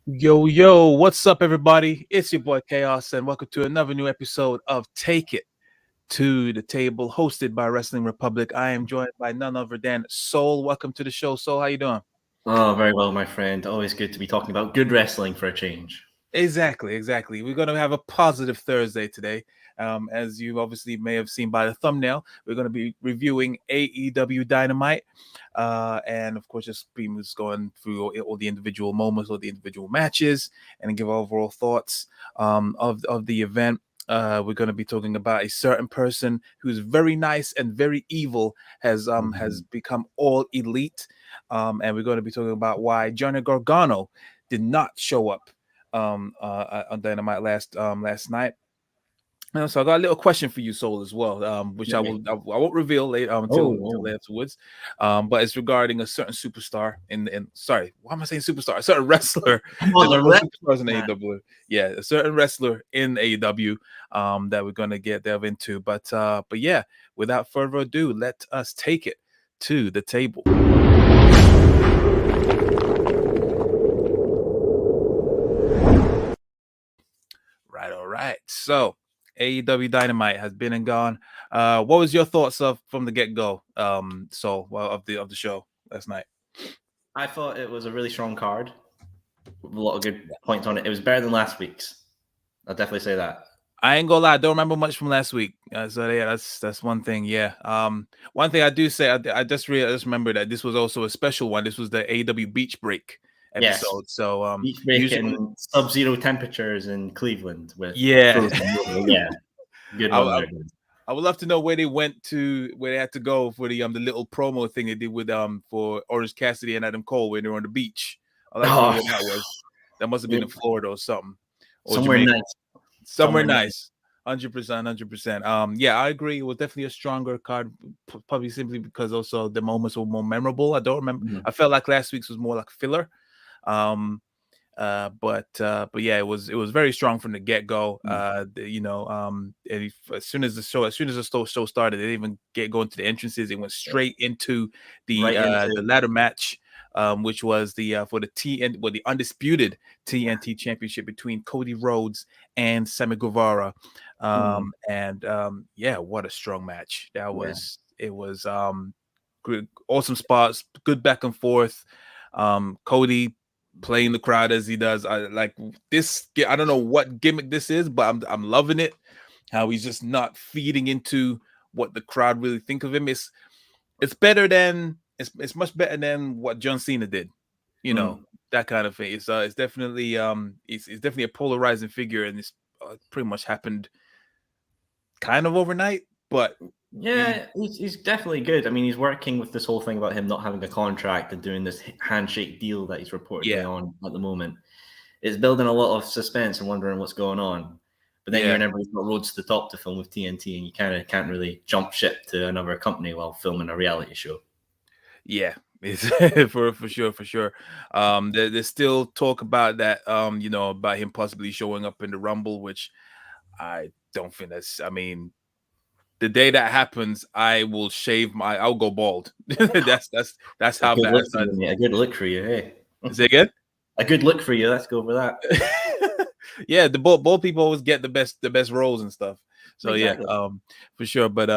Yo, what's up, everybody? It's your boy Chaos, and welcome to another new episode of Take It to the Table, hosted by Wrestling Republic. I am joined by none other than Soul. Welcome to the show, Soul. How you doing? Oh, very well, my friend. Always good to be talking about good wrestling for a change. Exactly. We're going to have a positive Thursday today. As you obviously may have seen by the thumbnail, we're going to be reviewing AEW Dynamite. And of course, just going through all the individual moments, all the individual matches, and give overall thoughts of the event. We're going to be talking about a certain person who's very nice and very evil has become all elite. And we're going to be talking about why Johnny Gargano did not show up on Dynamite last night. So I got a little question for you, Soul, as well, which I won't reveal later until afterwards. But it's regarding a certain superstar sorry, why am I saying superstar? A certain wrestler. There's no superstars in AEW. Yeah, a certain wrestler in AEW that we're gonna delve into. But yeah, without further ado, let us take it to the table. All right. So AEW Dynamite has been and gone. What was your thoughts from the get-go? Of the show last night? I thought it was a really strong card with a lot of good points on it. It was better than last week's. I'll definitely say that. I ain't gonna lie, I don't remember much from last week. So yeah, that's one thing. Yeah. One thing I do say, I just remember that this was also a special one. This was the AEW Beach Break episode. Yes. So Beach break in sub-zero temperatures in Cleveland with yeah. Good one. I would love to know where they had to go for the little promo thing they did with for Orange Cassidy and Adam Cole when they were on the beach. I'd like to know where that was. That must have been in Florida or something. Or somewhere Jamaica. nice. Somewhere nice. 100%. Yeah, I agree. It was definitely a stronger card, probably simply because also the moments were more memorable. I don't remember. I felt like last week's was more like filler. But yeah, it was very strong from the get go. As soon as the show started, they didn't even go into the entrances. It went straight into the ladder match, which was for the Undisputed TNT Championship between Cody Rhodes and Sammy Guevara. Yeah, what a strong match that was. It was good, awesome spots, good back and forth. Cody playing the crowd as he does. I like this. I don't know what gimmick this is, but I'm loving it. How he's just not feeding into what the crowd really think of him. It's better than it's much better than what John Cena did. You know, that kind of thing. It's definitely it's definitely a polarizing figure, and it's pretty much happened kind of overnight. But yeah, he's definitely good. I mean, he's working with this whole thing about him not having a contract and doing this handshake deal that he's reportedly on at the moment. It's building a lot of suspense and wondering what's going on. But then you remember he's got Roads to the Top to film with TNT, and you kind of can't really jump ship to another company while filming a reality show. Yeah, it's for sure. There's still talk about that. About him possibly showing up in the Rumble, which I don't think that's. I mean, the day that happens, I'll go bald. that's how bad. A good look for you, hey. Say again? A good look for you. Let's go for that. Yeah, the bald people always get the best roles and stuff. So exactly. Yeah, for sure. But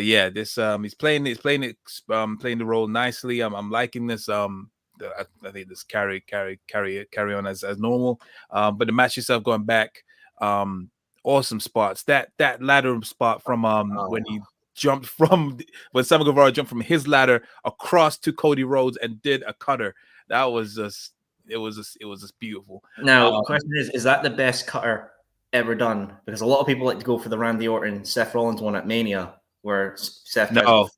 yeah, this he's playing the role nicely. I'm liking this. I think this carry on as normal. But the match itself going back, awesome spots. That ladder spot from when he jumped when Sammy Guevara jumped from his ladder across to Cody Rhodes and did a cutter. That was just it was just beautiful. Now, the question is that the best cutter ever done? Because a lot of people like to go for the Randy Orton, Seth Rollins one at Mania, where Seth. No.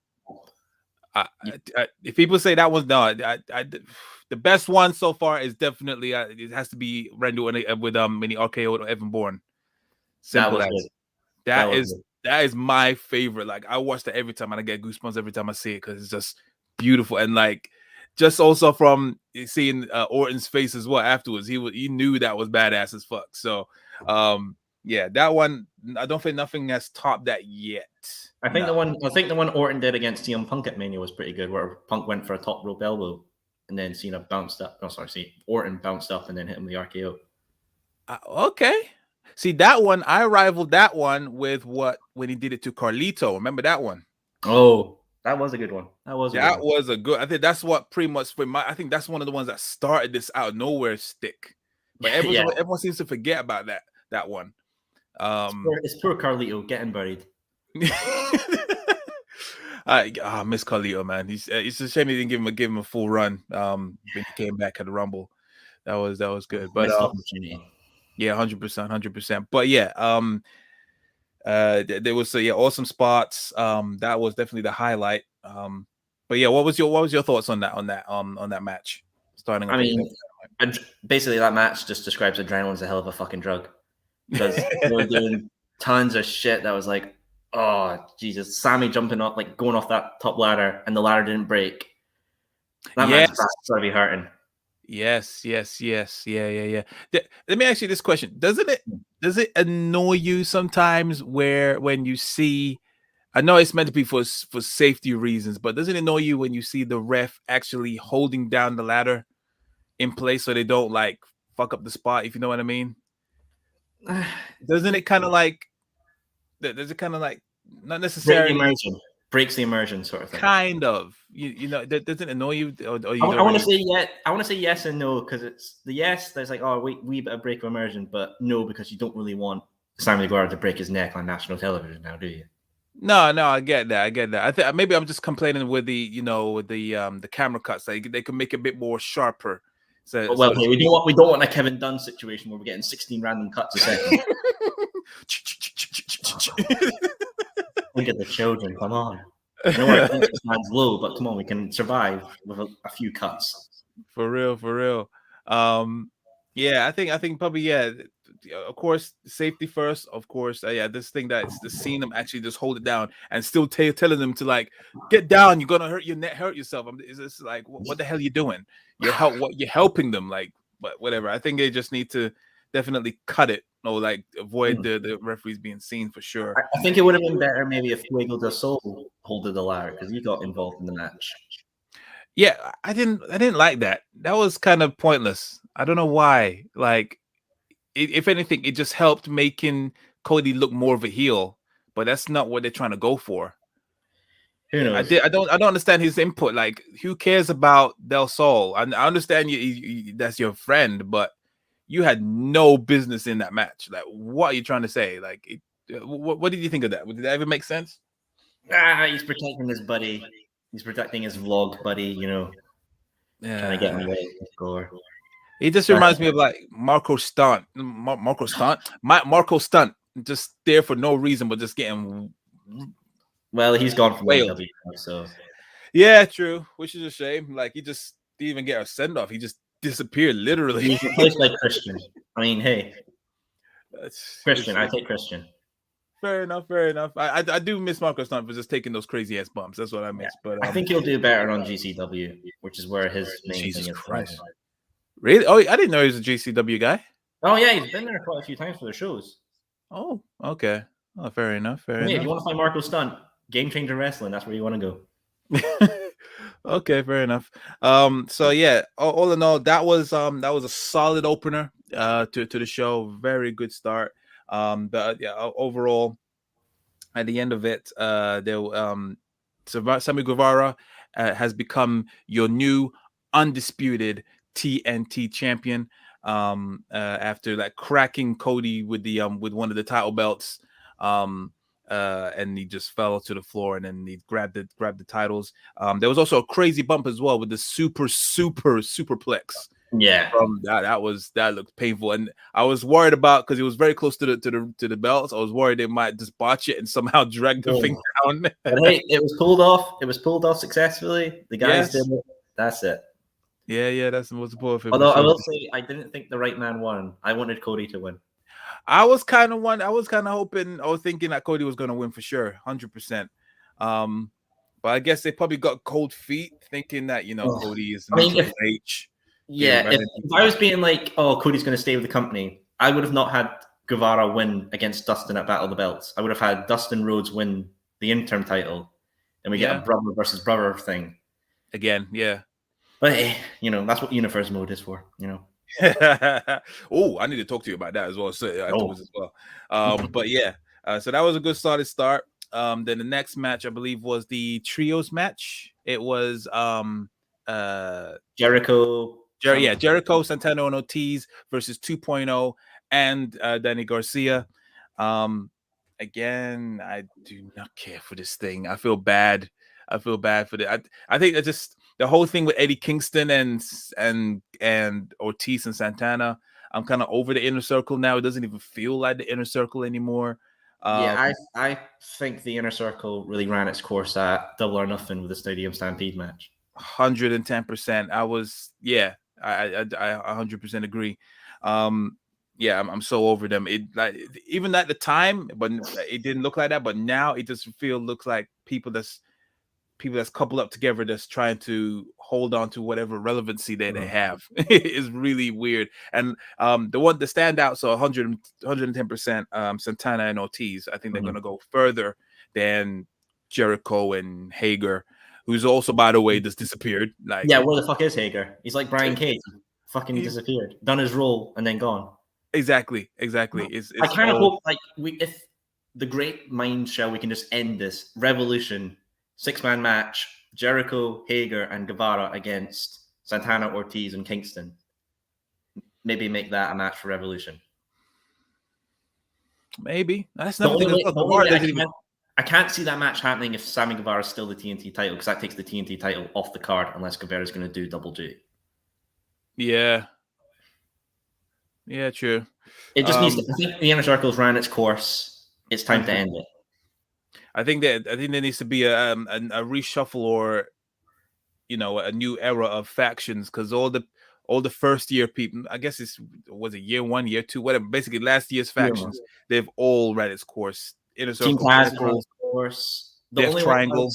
If people say that was the best one so far is definitely it has to be Randy Orton with mini RKO Evan Bourne. Simple as that is my favorite. Like I watch that every time and I get goosebumps every time I see it because it's just beautiful. And like just also from seeing Orton's face as well afterwards, he knew that was badass as fuck. So yeah, that one I don't think nothing has topped that yet. I think the one Orton did against CM Punk at Mania was pretty good, where Punk went for a top rope elbow. and then Cena bounced up. No, sorry, see, Orton bounced up and then hit him with the RKO. Okay. See, that one, I rivaled that one with when he did it to Carlito. Remember that one? Oh, that was a good one. Was a good. I think that's what pretty much I think that's one of the ones that started this out of nowhere stick. But everyone seems to forget about that one. It's poor Carlito getting buried. I miss Carlito, man. It's a shame he didn't give him a full run when he came back at the Rumble. That was good. But opportunity. Yeah, 100%. But yeah, there was awesome spots. That was definitely the highlight. But yeah, what was your thoughts on that match? Starting. I mean, basically that match just describes adrenaline's a hell of a fucking drug, because they were doing tons of shit that was like, oh Jesus, Sammy jumping up, like going off that top ladder, and the ladder didn't break. That match gotta be hurting. Yes. Yeah. Let me ask you this question: Does it annoy you sometimes when you see? I know it's meant to be for safety reasons, but doesn't it annoy you when you see the ref actually holding down the ladder in place so they don't like fuck up the spot? If you know what I mean. Doesn't it kind of like? Does it kind of like not necessarily breaks the immersion sort of thing? Kind of. You know, doesn't annoy you? Or you I want to say yes. I want to say yes and no, because it's the yes. There's like, oh, we better break immersion, but no, because you don't really want Sammy Guevara to break his neck on national television now, do you? No, I get that. I think maybe I'm just complaining with the camera cuts. They can make it a bit more sharper. So we don't want a Kevin Dunn situation where we're getting 16 random cuts a second. Look at the children. Come on. I know our attention span's low, but come on, we can survive with a few cuts. For real. Yeah, I think probably of course, safety first. Of course, this thing that's the seeing them actually just hold it down and still telling them to like get down. You're gonna hurt yourself. It's just like what the hell are you doing? You're helping them, like, but whatever. I think they just need to definitely cut it or like avoid the referees being seen for sure. I think it would have been better maybe if Fuego del Sol holded the ladder because he got involved in the match. Yeah, I didn't like that. That was kind of pointless. I don't know why. Like, if anything, it just helped making Cody look more of a heel, but that's not what they're trying to go for. Who knows? I don't understand his input. Like, who cares about Del Sol? I understand you that's your friend, but you had no business in that match. Like, what are you trying to say? Like, what did you think of that? Did that ever make sense? He's protecting his buddy. He's protecting his vlog buddy, you know. Yeah. Trying to get him away. Score. He just reminds me of like Marco Stunt. Marco Stunt, just there for no reason, but just getting. Well, he's gone from AEW, so. Yeah, true. Which is a shame. Like, he just didn't even get a send off. He just disappeared literally. He's replaced by Christian. I mean, hey, Christian. I take Christian. Fair enough. I do miss Marco Stunt for just taking those crazy ass bumps. That's what I miss. Yeah. But I think he'll do better on GCW, which is where his main Jesus thing is. Christ. Really? Oh, I didn't know he was a GCW guy. Oh yeah, he's been there quite a few times for the shows. Oh, okay. Oh, fair enough. If you want to find Marco Stunt, Game Changer Wrestling, that's where you want to go. Okay, fair enough. So yeah, all in all, that was a solid opener to the show. Very good start. But yeah, overall, at the end of it, Sammy Guevara has become your new undisputed TNT champion. After like cracking Cody with the with one of the title belts, and he just fell to the floor, and then he grabbed the titles. There was also a crazy bump as well with the superplex. Yeah, that looked painful, and I was worried about because it was very close to the belts. I was worried they might just botch it and somehow drag the thing down. But hey, it was pulled off. It was pulled off successfully. The guys did it. That's it. Yeah, that's the most important. Although I will say, I didn't think the right man won. I wanted Cody to win. I was kind of hoping. I was thinking that Cody was going to win for sure, 100%. But I guess they probably got cold feet, thinking that Cody is H. Yeah, if I was being like, oh, Cody's going to stay with the company, I would have not had Guevara win against Dustin at Battle of the Belts. I would have had Dustin Rhodes win the interim title, and we get a brother versus brother thing. Again, yeah. But hey, that's what Universe Mode is for, Oh, I need to talk to you about that as well. So afterwards as well. But yeah, so that was a good solid start. Then the next match, I believe, was the trios match. It was Jericho. Jericho, Santana, and Ortiz versus 2.0 and Danny Garcia. Again, I do not care for this thing. I feel bad. I feel bad for the. I think that just the whole thing with Eddie Kingston and Ortiz and Santana. I'm kind of over the Inner Circle now. It doesn't even feel like the Inner Circle anymore. I think the Inner Circle really ran its course at Double or Nothing with the Stadium Stampede match. 110%. I 100% agree. I'm so over them. It like even at the time, but it didn't look like that. But now it just looks like people that's coupled up together that's trying to hold on to whatever relevancy that they have. It's really weird. And the standout, so 110%, Santana and Ortiz. I think they're gonna go further than Jericho and Hager, who's also, by the way, just disappeared. Like, yeah, where the fuck is Hager? He's like Brian Cage, fucking disappeared, done his role, and then gone. Exactly. It's I kind of hope if the great minds shall, we can just end this Revolution 6-man match: Jericho, Hager, and Guevara against Santana, Ortiz, and Kingston. Maybe make that a match for Revolution. Maybe that's never. I can't see that match happening if Sammy Guevara is still the TNT title, because that takes the TNT title off the card unless Guevara is going to do Double G. Yeah, true. It just needs to. I think the Inner Circle's ran its course. It's time to end it. I think there needs to be a reshuffle, or a new era of factions, because all the first year people, I guess was it year 1, year 2, whatever. Basically, last year's factions, they've all ran its course. Inner Circle, Team Taz run its course. Death Triangle.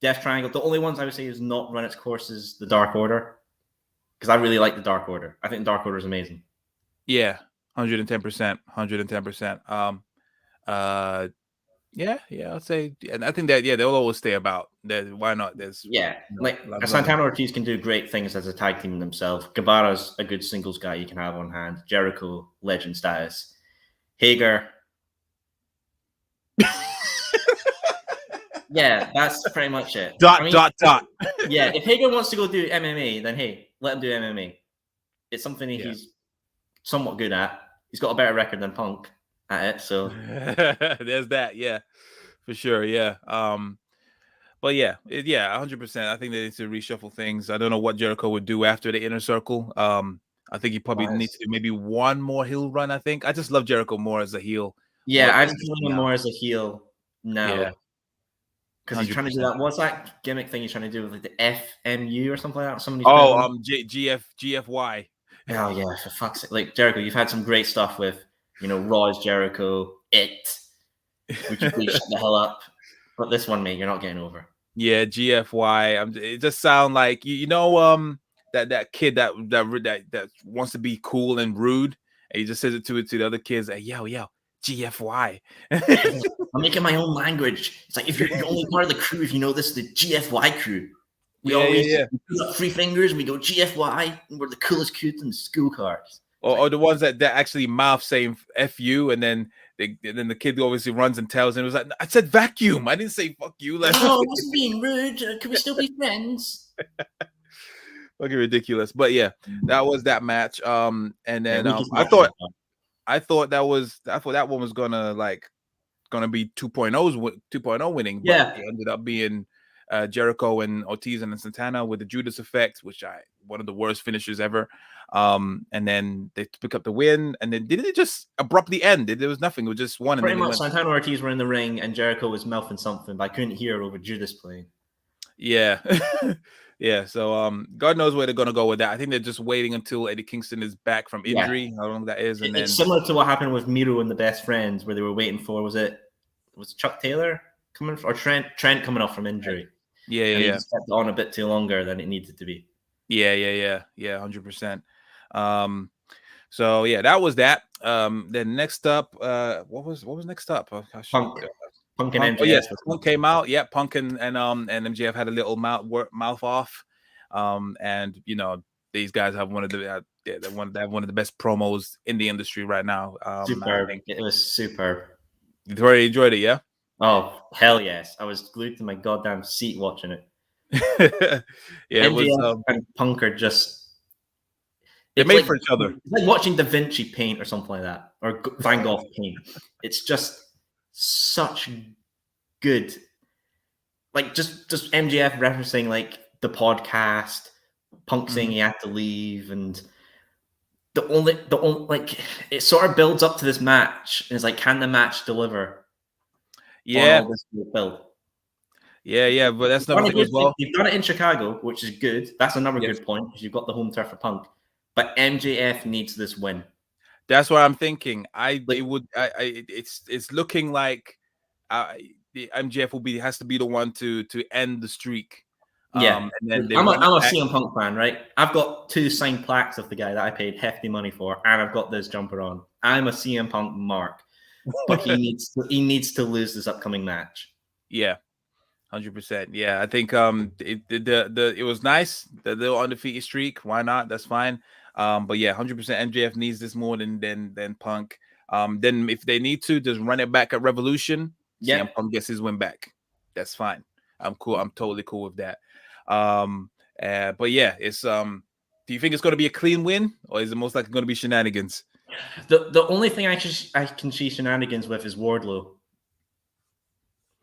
Death Triangle. The only ones I would say is not run its course is the Dark Order, because I really like the Dark Order. I think the Dark Order is amazing. Yeah, 110%, 110%. Yeah, I'll say, and I think that they'll always stay about. That why not? There's Santana Ortiz can do great things as a tag team themselves. Guevara's a good singles guy you can have on hand. Jericho, legend status. Hager. Yeah, that's pretty much it. Dot. Yeah, if Hager wants to go do MMA, then hey, let him do MMA. It's something he's somewhat good at. He's got a better record than Punk at it, so there's that. Yeah, for sure. Yeah. But 100%. I think they need to reshuffle things. I don't know what Jericho would do after the Inner Circle. I think he probably needs to do maybe one more heel run. I think I just love Jericho more as a heel. Yeah, I'm feeling him more as a heel now. Yeah. Because he's trying to do that. What's that gimmick thing he's trying to do with like the FMU or something like that? GFY. Oh yeah, for fuck's sake! Like Jericho, you've had some great stuff with, Raw's Jericho, which you please shut the hell up. But this one, mate, you're not getting over. Yeah, GFY. It just sounds like that kid that wants to be cool and rude, and he just says it to the other kids. Like, yo, GFY. I'm making my own language. It's like, if you're only part of the crew, if you know this is the GFY crew. We put up 3 fingers and we go GFY, and we're the coolest kids in the school cars. Or the ones that actually mouth saying FU, and then the kid obviously runs and tells him, it was like, I said vacuum. I didn't say fuck you. Like, I wasn't being rude. Can we still be friends? Fucking ridiculous. But yeah, that was that match. And then I thought that one was gonna be 2.0 winning. But it ended up being Jericho and Ortiz and Santana with the Judas effect, which one of the worst finishes ever. And then they pick up the win, and then didn't it just abruptly end? There was nothing. It was just one. Pretty much, Santana and Ortiz were in the ring, and Jericho was mouthing something, but I couldn't hear over Judas playing. Yeah. Yeah, so God knows where they're gonna go with that. I think they're just waiting until Eddie Kingston is back from injury. How long that is, and it's similar to what happened with Miro and the Best Friends, where they were waiting for was Chuck Taylor coming or Trent coming off from injury. Yeah. It kept on a bit too longer than it needed to be. Yeah, 100%. So yeah, that was that. Then next up, what was next up? Punk and MJF. Oh yes, Punk came out. Yeah, Punk and MJF had a little mouth off. And these guys have one of the best promos in the industry right now. Superb. It was superb. You thoroughly enjoyed it, yeah? Oh, hell yes. I was glued to my goddamn seat watching it. Yeah, it was. and Punk are just... They're made for each other. It's like watching Da Vinci paint or something like that, or Van Gogh paint. It's just such good... Like, just MJF referencing, like, the podcast, Punk saying he had to leave, and... The only like, it sort of builds up to this match, and it's like, can the match deliver? Yeah. This build. Yeah, but that's another thing as well. You've done it in Chicago, which is good. That's another good point, because you've got the home turf for Punk. But MJF needs this win. That's what I'm thinking. It's looking like the MJF has to be the one to end the streak. Yeah, and then I'm a CM Punk fan, right? I've got 2 signed plaques of the guy that I paid hefty money for, and I've got this jumper on. I'm a CM Punk mark, but he needs to lose this upcoming match. Yeah, 100%. Yeah, I think it was nice, the little undefeated streak. Why not? That's fine. But yeah, 100% MJF needs this more than Punk. Then if they need to, just run it back at Revolution. Yeah, CM Punk gets his win back. That's fine. I'm cool. I'm totally cool with that. But yeah, it's do you think it's going to be a clean win, or is it most likely going to be shenanigans? The only thing I can see shenanigans with is Wardlow.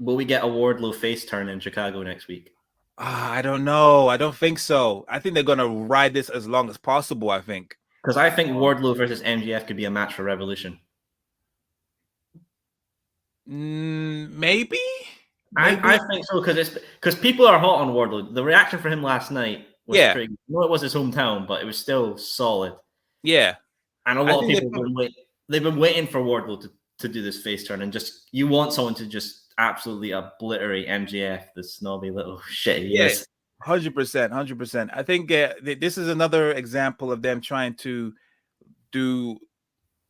Will we get a Wardlow face turn in Chicago next week? I don't know. I don't think so. I think they're going to ride this as long as possible, I think. Because I think Wardlow versus MJF could be a match for Revolution. Maybe? I think so, because people are hot on Wardlow. The reaction for him last night was pretty good. No, it was his hometown, but it was still solid. Yeah. And a lot of people they've been waiting for Wardlow to do this face turn, and just you want someone to just absolutely obliterate MJF, the snobby little shit he is. 100%. I think this is another example of them trying to do,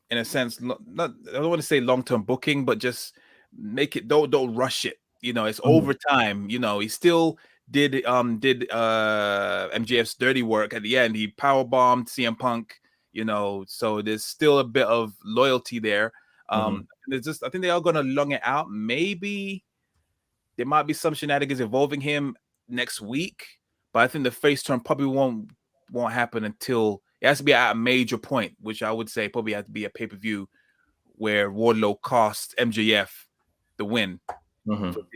in a sense, I don't want to say long-term booking, but just make it, don't rush it. It's over time. He still did MJF's dirty work at the end. He powerbombed CM Punk, so there's still a bit of loyalty there. I think they are going to long it out. Maybe there might be some shenanigans involving him next week, but I think the face turn probably won't happen until it has to be at a major point, which I would say probably has to be a pay-per-view where Wardlow costs MJF the win.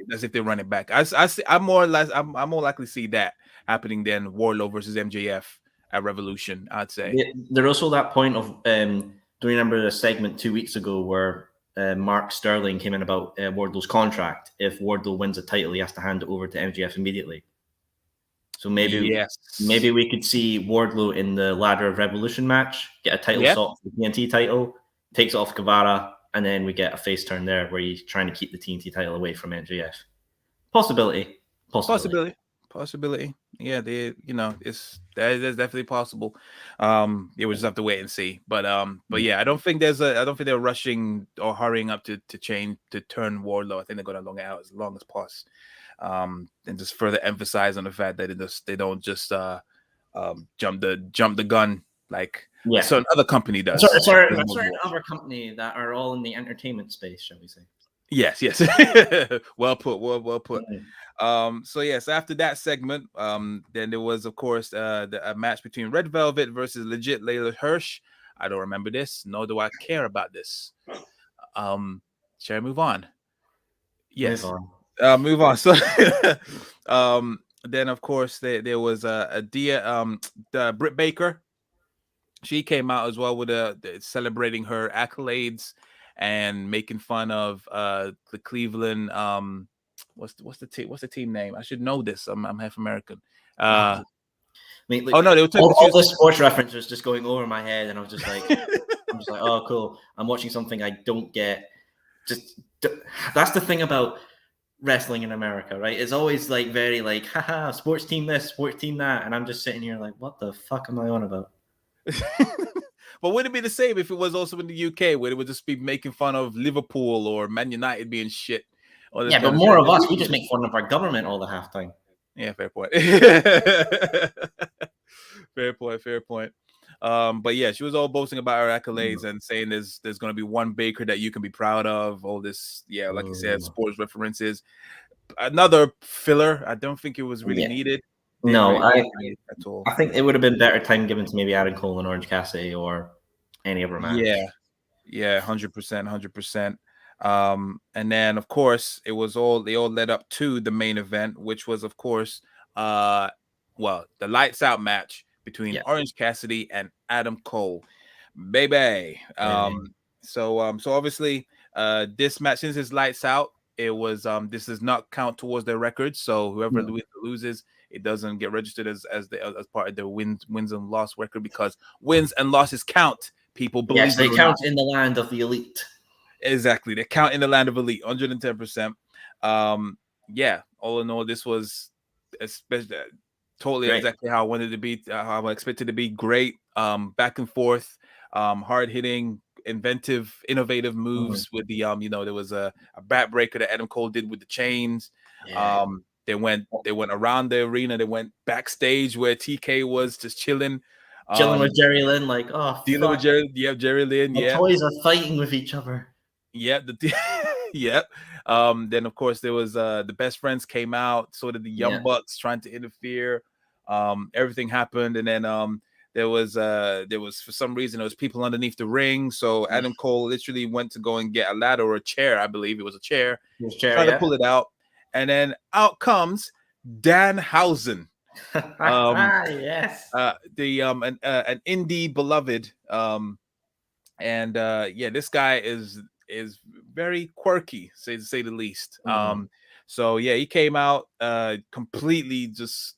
That's if they run it back. I'm more likely to see that happening than Wardlow versus MJF at Revolution, I'd say. There's also that point of do you remember the segment 2 weeks ago where Mark Sterling came in about Wardlow's contract? If Wardlow wins a title, he has to hand it over to MJF immediately. So maybe we could see Wardlow in the Ladder of Revolution match, get a title shot for the TNT title, takes it off Guevara, and then we get a face turn there where he's trying to keep the TNT title away from MJF. Possibility. Yeah, there's definitely possible. We just have to wait and see. But yeah, I don't think they're rushing or hurrying up to turn Wardlow. I think they're going to long it out as long as possible. And just further emphasize on the fact that they don't just jump the gun like a certain other company does. A certain other company that are all in the entertainment space, shall we say? Yes. Well put. So yes, after that segment, then there was, of course, a match between Red Velvet versus Legit Layla Hirsch. I don't remember this, nor do I care about this. Shall I move on? Yes. Move on. So then, of course, there was Britt Baker. She came out as well with celebrating her accolades and making fun of the Cleveland. What's the team name? I should know this. I'm half American. I mean, they were talking all the sports reference was just going over my head, and I was just like, oh, cool. I'm watching something I don't get. That's the thing about wrestling in America, right? It's always like very like, haha, sports team this, sports team that, and I'm just sitting here like, what the fuck am I on about? But would it be the same if it was also in the UK, where it would just be making fun of Liverpool or Man United being shit? Yeah, but more of us, we just make fun of our government all the half time. Yeah, fair point. Fair point. But yeah, she was all boasting about her accolades and saying there's going to be one Baker that you can be proud of. All this, yeah, like you said, sports references. Another filler. I don't think it was really needed. No, I at all. I think it would have been better time given to maybe Adam Cole and Orange Cassidy or any other match. Yeah, 100%. And then of course they all led up to the main event, which was of course the lights out match between Orange Cassidy and Adam Cole, baby. So obviously this match, since it's lights out, it was this does not count towards their records. So whoever loses, it doesn't get registered as part of their wins and loss record, because wins and losses count. People believe yes, they count in the land of the elite. Exactly, they count in the land of elite, 110%. Yeah, all in all, this was especially totally exactly how I wanted to be, how I expected to be. Great, back and forth, hard hitting, inventive, innovative moves with the there was a backbreaker that Adam Cole did with the chains. They went around the arena, they went backstage where TK was just chilling with Jerry Lynn, like, oh, dealing with Jerry Lynn. The toys are fighting with each other. Then of course there was the best friends came out, sort of the Young Bucks trying to interfere. Everything happened, and then there was for some reason there was people underneath the ring, so Adam Cole literally went to go and get a ladder or a chair. I believe it was a chair. Trying to pull it out, and then out comes Danhausen. Yes. An indie beloved. This guy is very quirky, to say the least. So yeah, he came out completely just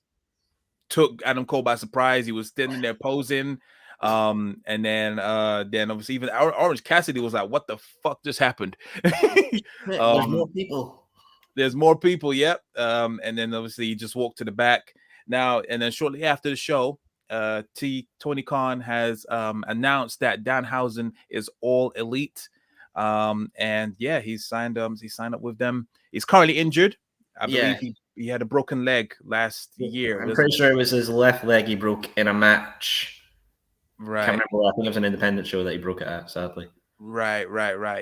took Adam Cole by surprise. He was standing there posing. And then obviously even Orange Cassidy was like, what the fuck just happened? There's more people. There's more people, yep. And then obviously he just walked to the back. Now, and then shortly after the show, Tony Khan has announced that Danhausen is all elite. And yeah, he signed up with them. He's currently injured. I believe he had a broken leg last year. I'm pretty sure it was his left leg he broke in a match. Right. Can't remember. I think it was an independent show that he broke it at, sadly. Right.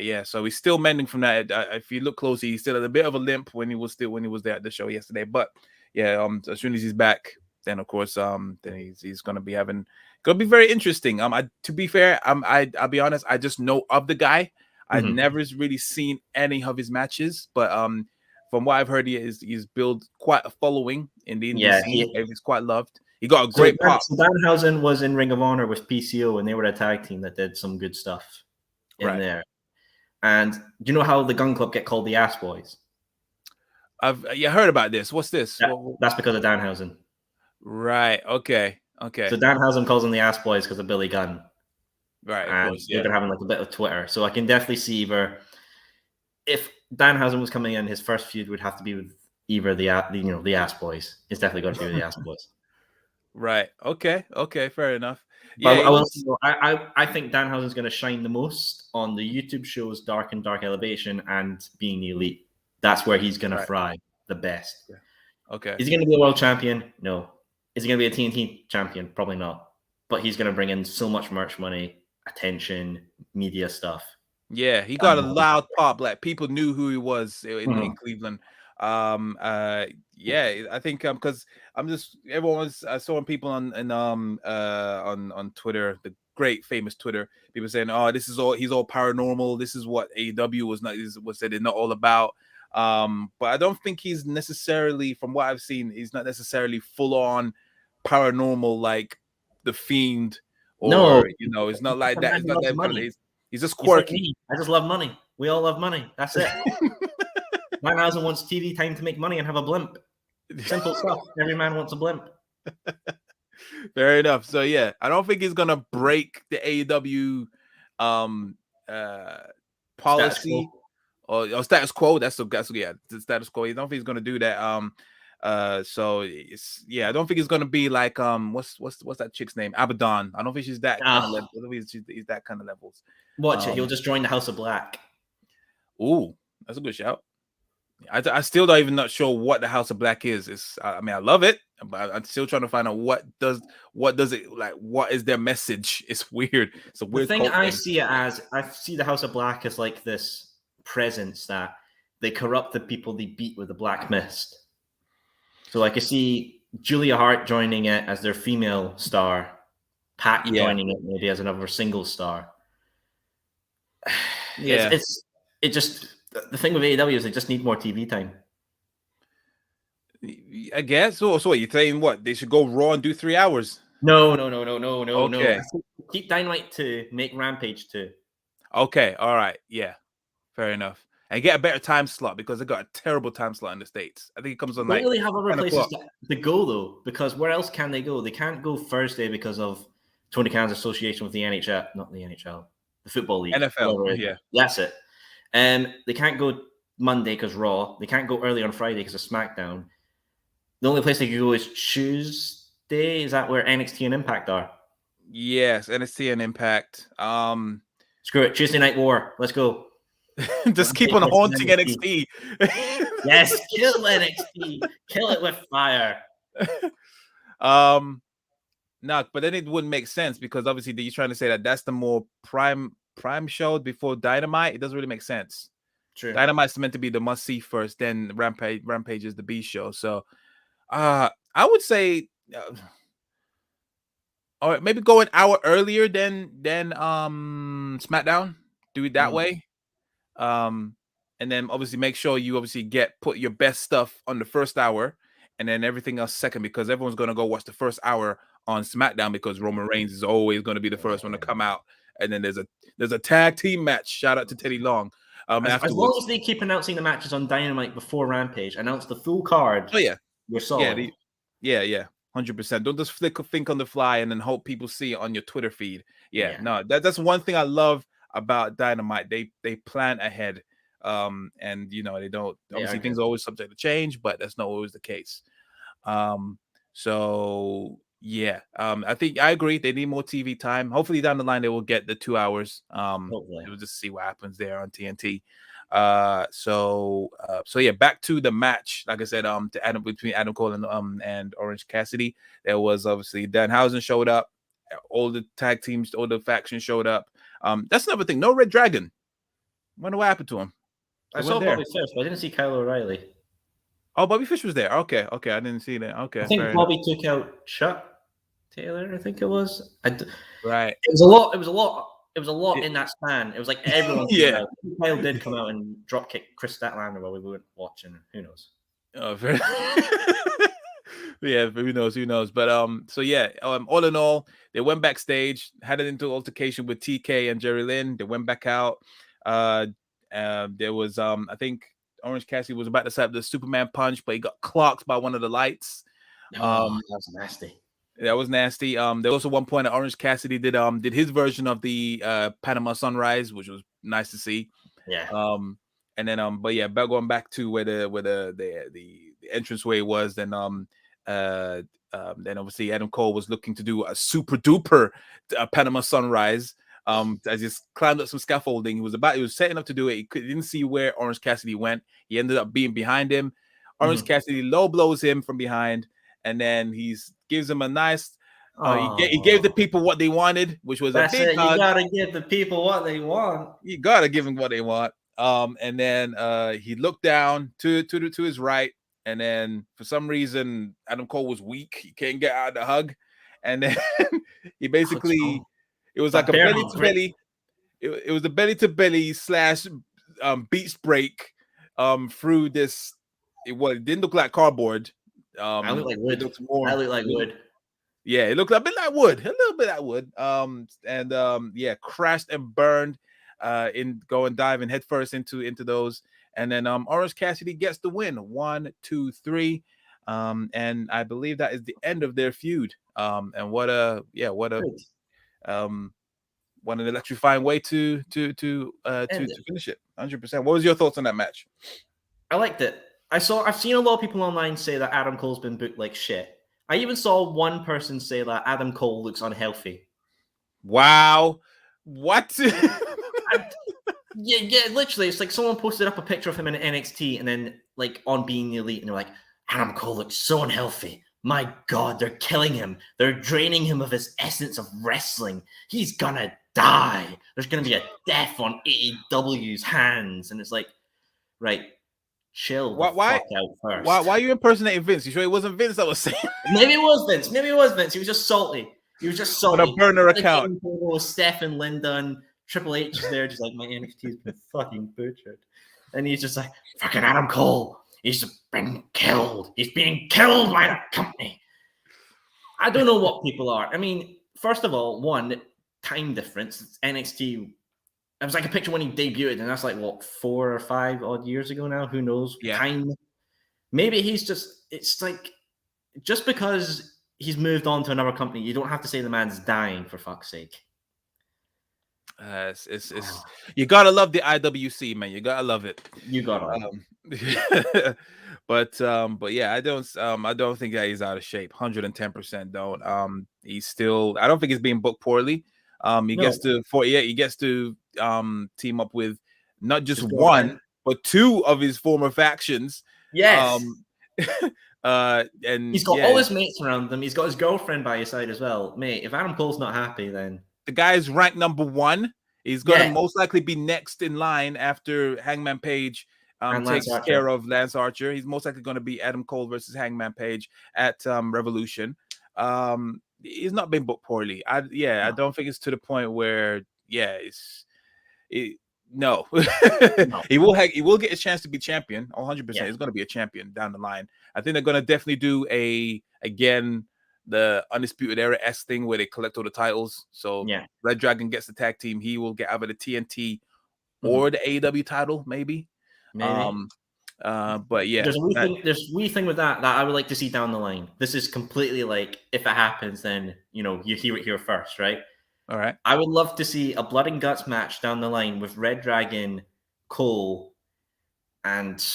Yeah. So he's still mending from that. If you look closely, he still had a bit of a limp when he was there at the show yesterday. But yeah, as soon as he's back, then of course, then he's gonna be very interesting. To be fair, I'll be honest, I just know of the guy. I've never really seen any of his matches, but from what I've heard, he's built quite a following in the indie scene. He's quite loved. He got a great pop. So Danhausen was in Ring of Honor with PCO, and they were a tag team that did some good stuff in there. And do you know how the Gun Club get called the Ass Boys? I've heard about this. What's this? That's because of Danhausen. Right. Okay. So Danhausen calls them the Ass Boys because of Billy Gunn. Right. And they've been having like a bit of Twitter. So I can definitely see if Danhausen was coming in, his first feud would have to be with either the Ass Boys. It's definitely going to be with the Ass Boys. Right. Okay. Fair enough. But I think Danhausen's going to shine the most on the YouTube shows Dark and Dark Elevation and Being the Elite. That's where he's going to thrive the best. Yeah. Okay. Is he going to be a world champion? No. Is he going to be a TNT champion? Probably not. But he's going to bring in so much merch money, attention, media stuff. Yeah, he got a loud pop. Like people knew who he was in Cleveland. I think because I saw people on Twitter, the great famous Twitter, people saying, "Oh, he's all paranormal. This is what AEW was said it's not all about." But I don't think he's necessarily, from what I've seen, he's not necessarily full on paranormal like the Fiend, or it's not like that. It's not that money. He's just quirky. I just love money. We all love money. That's it. Danhausen wants TV time to make money and have a blimp. Simple stuff. Every man wants a blimp. Fair enough. So yeah, I don't think he's gonna break the AEW policy or status quo. That's the status quo. I don't think he's gonna do that. I don't think it's gonna be like what's that chick's name? Abaddon. I don't think she's that kind of level. I don't think he's that kind of levels. Watch it. He'll just join the House of Black. Ooh, that's a good shout. I still don't even not sure what the House of Black is. I mean, I love it, but I'm still trying to find out what does it like. What is their message? It's weird. It's a The weird thing cult I thing. see it as, I see the House of Black as like this presence that they corrupt the people they beat with the Black Mist. So like I see Julia Hart joining it as their female star, Pac joining it maybe as another single star. Yeah, it just the thing with AEW is they just need more TV time. I guess. So what you're saying? What they should go Raw and do 3 hours? No. Okay. Keep Dynamite 2, make Rampage 2. Okay, all right, yeah, fair enough. And get a better time slot because they got a terrible time slot in the States. I think it comes on They don't like really have other 10 places o'clock. to go though, because where else can they go? They can't go Thursday because of Tony Khan's association with the NHL, not the NHL, the Football League. NFL, yeah. That's it. They can't go Monday because Raw. They can't go early on Friday because of SmackDown. The only place they can go is Tuesday. Is that where NXT and Impact are? Yes, NXT and Impact. Screw it. Tuesday Night War. Let's go. Just keep on haunting NXT. Yes, kill NXT. Kill it with fire. No, but then it wouldn't make sense because obviously you're trying to say that that's the more prime show before Dynamite. It doesn't really make sense. True. Dynamite's meant to be the must see first, then Rampage is the B show. So, I would say, or maybe go an hour earlier than SmackDown. Do it that way. And then obviously make sure you put your best stuff on the first hour, and then everything else second, because everyone's gonna go watch the first hour on SmackDown because Roman Reigns is always going to be the first one to come out, and then there's a tag team match. Shout out to Teddy Long. As long as they keep announcing the matches on Dynamite before Rampage, announce the full card. Oh yeah, you're solid. Yeah, 100%. Don't just think on the fly and then hope people see it on your Twitter feed. No, that's one thing I love about Dynamite. They plan ahead, and they don't. Obviously, things are always subject to change, but that's not always the case. So yeah, I think I agree. They need more TV time. Hopefully, down the line they will get the 2 hours. We'll just see what happens there on TNT. So yeah, back to the match. Like I said, between Adam Cole and Orange Cassidy, there was obviously Danhausen showed up. All the tag teams, all the factions showed up. That's another thing. No Red Dragon. Wonder what happened to him. I saw Bobby Fish, but I didn't see Kyle O'Reilly. Oh, Bobby Fish was there. Okay, I didn't see that. Okay, I think Bobby took out Chuck Taylor. I think it was. Right. It was a lot. It was a lot in that span. It was like everyone. Yeah. Kyle did come out and drop kick Chris Statlander while we weren't watching. Who knows? Oh, very. Yeah, who knows? But so yeah, all in all, they went backstage, had an altercation with TK and Jerry Lynn. They went back out. There was I think Orange Cassidy was about to set up the Superman punch, but he got clocked by one of the lights. That was nasty. That was nasty. There was also one point that Orange Cassidy did his version of the Panama Sunrise, which was nice to see. Yeah. And then but yeah, going back to where the entranceway was, then obviously Adam Cole was looking to do a super duper Panama Sunrise. As he climbed up some scaffolding, he was setting up to do it. He didn't see where Orange Cassidy went. He ended up being behind him. Orange Cassidy low blows him from behind, and then gives him a nice. He gave the people what they wanted, which was a big hug. You gotta give the people what they want. You gotta give them what they want. And then he looked down to his right, and then for some reason Adam Cole was weak. He can't get out of the hug, and then he basically. It was like a belly to belly. It was a belly to belly / beach break through this. It didn't look like cardboard. I look like wood. I look like wood. Yeah, it looked a bit like wood, a little bit like wood. Yeah, crashed and burned diving headfirst into those. And then Orange Cassidy gets the win. 1, 2, 3. And I believe that is the end of their feud. And what an electrifying way to finish it. 100%. What was your thoughts on that match? I liked it. I've seen a lot of people online say that Adam Cole's been booked like shit. I even saw one person say that Adam Cole looks unhealthy. Wow. What? Yeah, literally. It's like someone posted up a picture of him in NXT, and then like on being the elite, and they're like, Adam Cole looks so unhealthy. My God, they're killing him. They're draining him of his essence of wrestling. He's gonna die. There's gonna be a death on AEW's hands. And it's like, right, chill the fuck out first. Why are you impersonating Vince? You sure it wasn't Vince that was saying? Maybe it was Vince. Maybe it was Vince. He was just salty. On a burner account. Steph and Linda and Triple H is there, just like, my NXT's been fucking butchered. And he's just like, fucking Adam Cole. He's been killed. He's being killed by the company. I don't know what people are. I mean, first of all, one, time difference. It's NXT. It was like a picture when he debuted, and that's like, what, 4 or 5 odd years ago now? Who knows? Yeah. Time. Maybe he's just, it's like, just because he's moved on to another company, you don't have to say the man's dying, for fuck's sake. It's you gotta love the IWC, man. You gotta love it. You gotta. But yeah, I don't think that he's out of shape. 110% don't. He's still. I don't think he's being booked poorly. He gets to team up with not just one, but 2 of his former factions. Yes. And he's got all his mates around him. He's got his girlfriend by his side as well. Mate, if Adam Cole's not happy, then the guy's ranked number 1. He's going to most likely be next in line after Hangman Page takes care of Lance Archer. He's most likely going to be Adam Cole versus Hangman Page at Revolution. He's not been booked poorly. I don't think it's to the point where no. He will get a chance to be champion. 100%. He's going to be a champion down the line. I think they're going to definitely do the Undisputed Era-esque thing where they collect all the titles. So Red Dragon gets the tag team. He will get either the TNT or the AEW title, maybe. But yeah, there's a wee thing with that I would like to see down the line. This is completely like, if it happens, then you hear it here first, right? All right. I would love to see a blood and guts match down the line with Red Dragon, Cole, and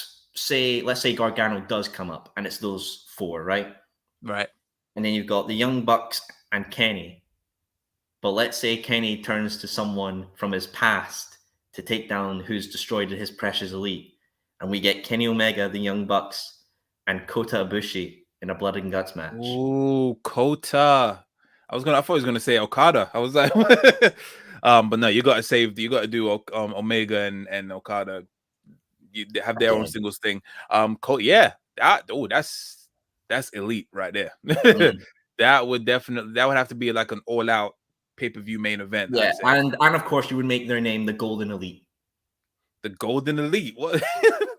let's say Gargano does come up, and it's those 4, right? Right. And then you've got the Young Bucks and Kenny. But let's say Kenny turns to someone from his past to take down who's destroyed his precious elite. And we get Kenny Omega, the Young Bucks, and Kota Ibushi in a blood and guts match. Ooh, Kota. I thought he was gonna say Okada. I was like, but no, you gotta do Omega and Okada. You have their own singles thing. That's elite right there. That would have to be like an all-out pay-per-view main event. Yeah, and of course you would make their name the Golden Elite. The Golden Elite. What?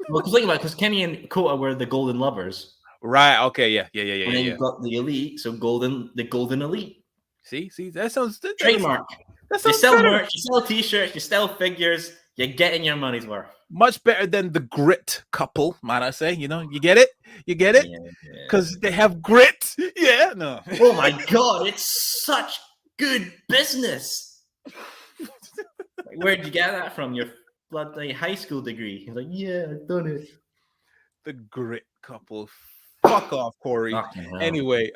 Well, think about it, because Kenny and Kota were the Golden Lovers. Right. Okay. Yeah. And then you've got the Elite, so the Golden Elite. See, that sounds trademark. You sell merch, you sell T-shirts, you sell figures. You're getting your money's worth. Much better than the Grit couple, might I say? You get it, because they have grit. Yeah. No. Oh my God, it's such good business. Where'd you get that from? Your bloody high school degree? He's like, yeah, I've done it. The Grit couple. Fuck off, Corey. Anyway,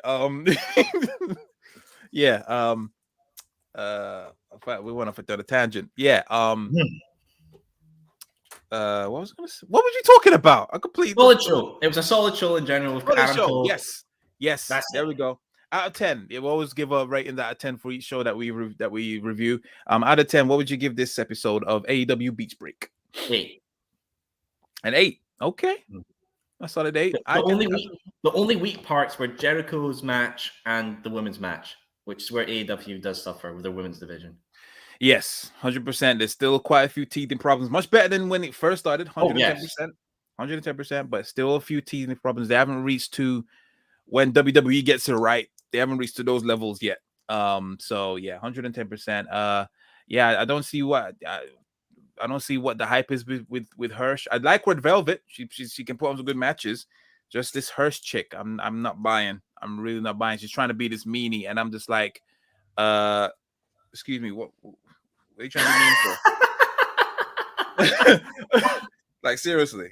yeah. We went off a tangent. Yeah. What was you talking about? A complete solid show. It was a solid show in general with Adam Cole. Yes. There we go. Out of 10, we always give a rating out of 10 for each show that we review. Out of 10, what would you give this episode of AEW Beach Break? 8. An 8. Okay. I saw it 8. The only weak parts were Jericho's match and the women's match, which is where AEW does suffer with their women's division. Yes, 100%. There's still quite a few teething problems. Much better than when it first started. 110%. 110%, but still a few teething problems. They haven't reached to when WWE gets it right. They haven't reached to those levels yet. So yeah, 110%. Yeah, I don't see what the hype is with Hirsch. I like Red Velvet. She can put on some good matches. Just this Hirsch chick, I'm not buying. I'm really not buying. She's trying to be this meanie, and I'm just like, excuse me, what are you trying to be mean for? Like seriously,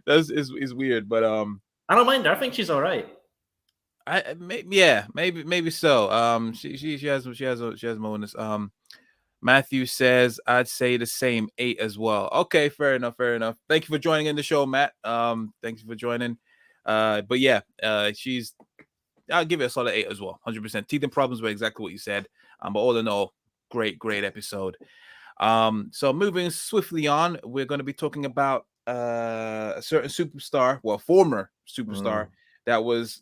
is weird, but I don't mind her. I think she's all right. Maybe so. She has moments. Matthew says, I'd say the same, 8 as well. Okay, fair enough. Thank you for joining in the show, Matt. Thank you for joining. But yeah, I'll give it a solid 8 as well, 100%. Teeth and Problems were exactly what you said. But all in all, great episode. So moving swiftly on, we're going to be talking about a certain superstar, former superstar that was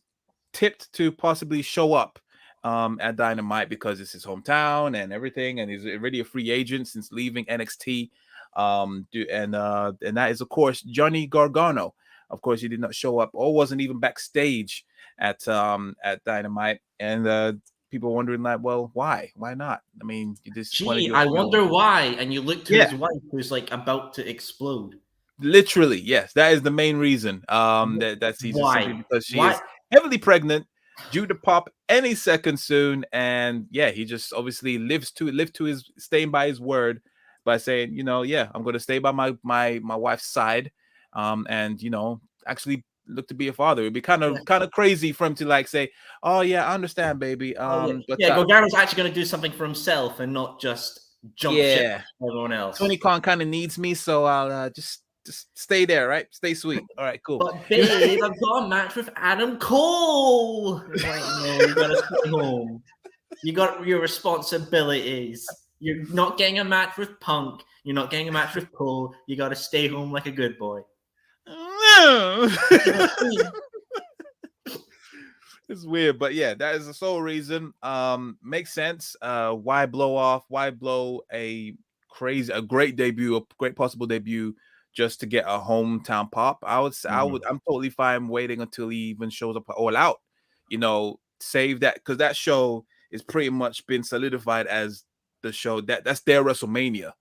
tipped to possibly show up at Dynamite because it's his hometown and everything, and he's already a free agent since leaving NXT. And that is, of course, Johnny Gargano. Of course, he did not show up or wasn't even backstage at Dynamite, and people wondering like, well, why not? I mean, I wonder why. And you look to his wife, who's like about to explode. Literally, yes, that is the main reason. That's just simply because she is heavily pregnant, due to pop any second soon, and yeah, he just obviously lived to his staying by his word by saying, yeah, I'm going to stay by my wife's side, and actually look to be a father. It'd be kind of crazy for him to like say, oh yeah, I understand, baby. But Gargano's actually going to do something for himself and not just jump ship with everyone else. Tony Khan kind of needs me, so I'll just stay there, right? Stay sweet. All right, cool. But babe, I've got a match with Adam Cole. It's like, no, you gotta stay home. You got your responsibilities. You're not getting a match with Punk. You're not getting a match with Cole. You gotta stay home like a good boy. It's weird, but yeah, that is the sole reason. Makes sense. Why blow a great debut, a great possible debut, just to get a hometown pop? I'm totally fine waiting until he even shows up All Out. Save that, because that show is pretty much been solidified as the show that's their WrestleMania.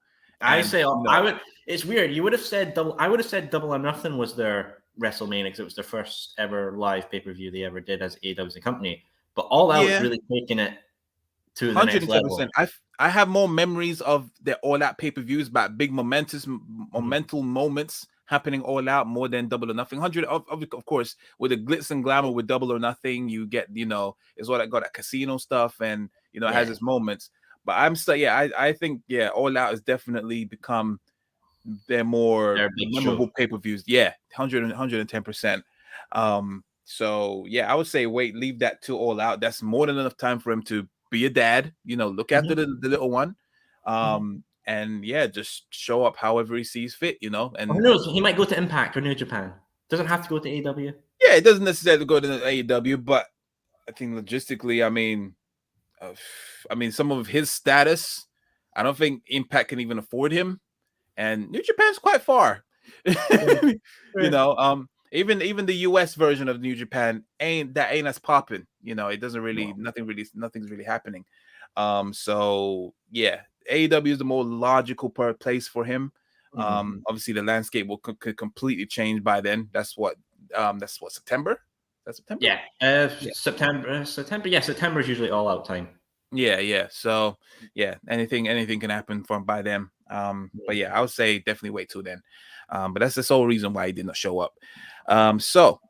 It's weird. You would have said I would have said Double or Nothing was their WrestleMania because it was their first ever live pay-per-view they ever did as AEW as a company. But All Out is really taking it to the next level. I have more memories of the All Out pay-per-views about big momental moments happening All Out more than Double or Nothing. Of course, with the glitz and glamour with Double or Nothing, you get, it's what I got at casino stuff, and it has its moments. But I'm still, I think, All Out has definitely become their more memorable pay-per-views. 110%. So I would say leave that to All Out. That's more than enough time for him to be a dad, look after the little one, and just show up however he sees fit, and who knows, he might go to Impact or New Japan. Doesn't have to go to AEW. It doesn't necessarily go to AEW, but I think logistically, I mean, some of his status, I don't think Impact can even afford him, and New Japan's quite far. Even the US version of New Japan ain't as popping. It doesn't really nothing's really happening. So AEW is the more logical place for him. Obviously the landscape could completely change by then. That's what September? That's September? September. Yeah, September is usually All Out time. So anything can happen from by then. But I would say definitely wait till then. But that's the sole reason why he did not show up. So,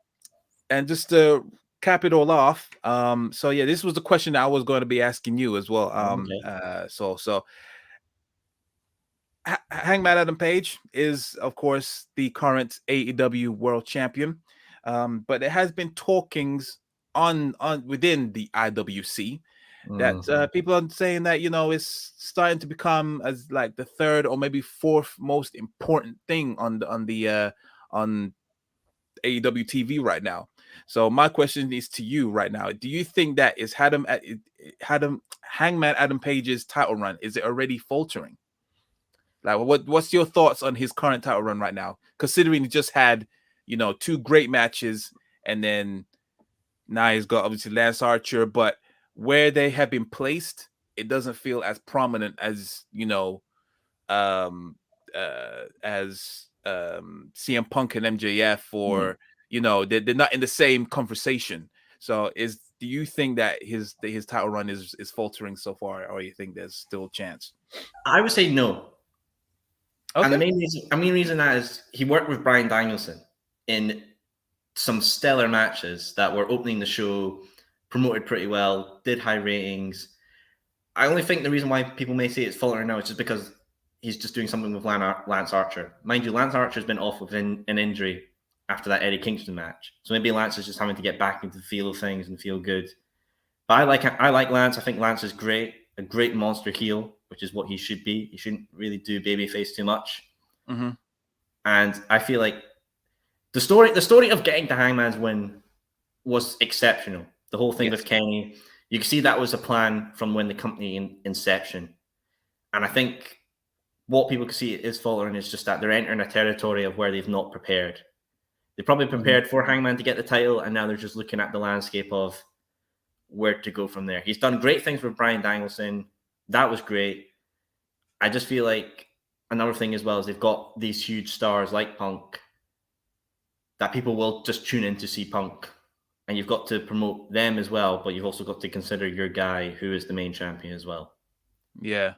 and just to cap it all off, this was the question that I was going to be asking you as well. So Hangman Adam Page is, of course, the current AEW World Champion, but there has been talkings on within the IWC that people are saying that it's starting to become as like the third or maybe fourth most important thing on AEW TV right now. So my question is to you right now: do you think that is Hangman Adam Page's title run, is it already faltering? Like, what's your thoughts on his current title run right now, considering he just had 2 great matches, and then now he's got obviously Lance Archer, but where they have been placed, it doesn't feel as prominent as CM Punk and MJF, or they're not in the same conversation. So do you think that his title run is faltering so far, or you think there's still a chance? I would say no. Okay. And the main reason that is he worked with Bryan Danielson in some stellar matches that were opening the show, promoted pretty well, did high ratings. I only think the reason why people may say it's faltering now is just because he's just doing something with Lance Archer. Mind you, Lance Archer's been off with an injury after that Eddie Kingston match, so maybe Lance is just having to get back into the feel of things and feel good. But I like Lance. I think Lance is great, a great monster heel, which is what he should be. He shouldn't really do babyface too much. Mm-hmm. And I feel like the story of getting the Hangman's win was exceptional. The whole thing with Kenny, you can see that was a plan from when the company inception. And I think what people can see is faltering is just that they're entering a territory of where they've not prepared. They probably prepared for Hangman to get the title, and now they're just looking at the landscape of where to go from there. He's done great things with Bryan Danielson. That was great. I just feel like another thing as well is they've got these huge stars like Punk that people will just tune in to see Punk. And you've got to promote them as well, but you've also got to consider your guy who is the main champion as well. Yeah.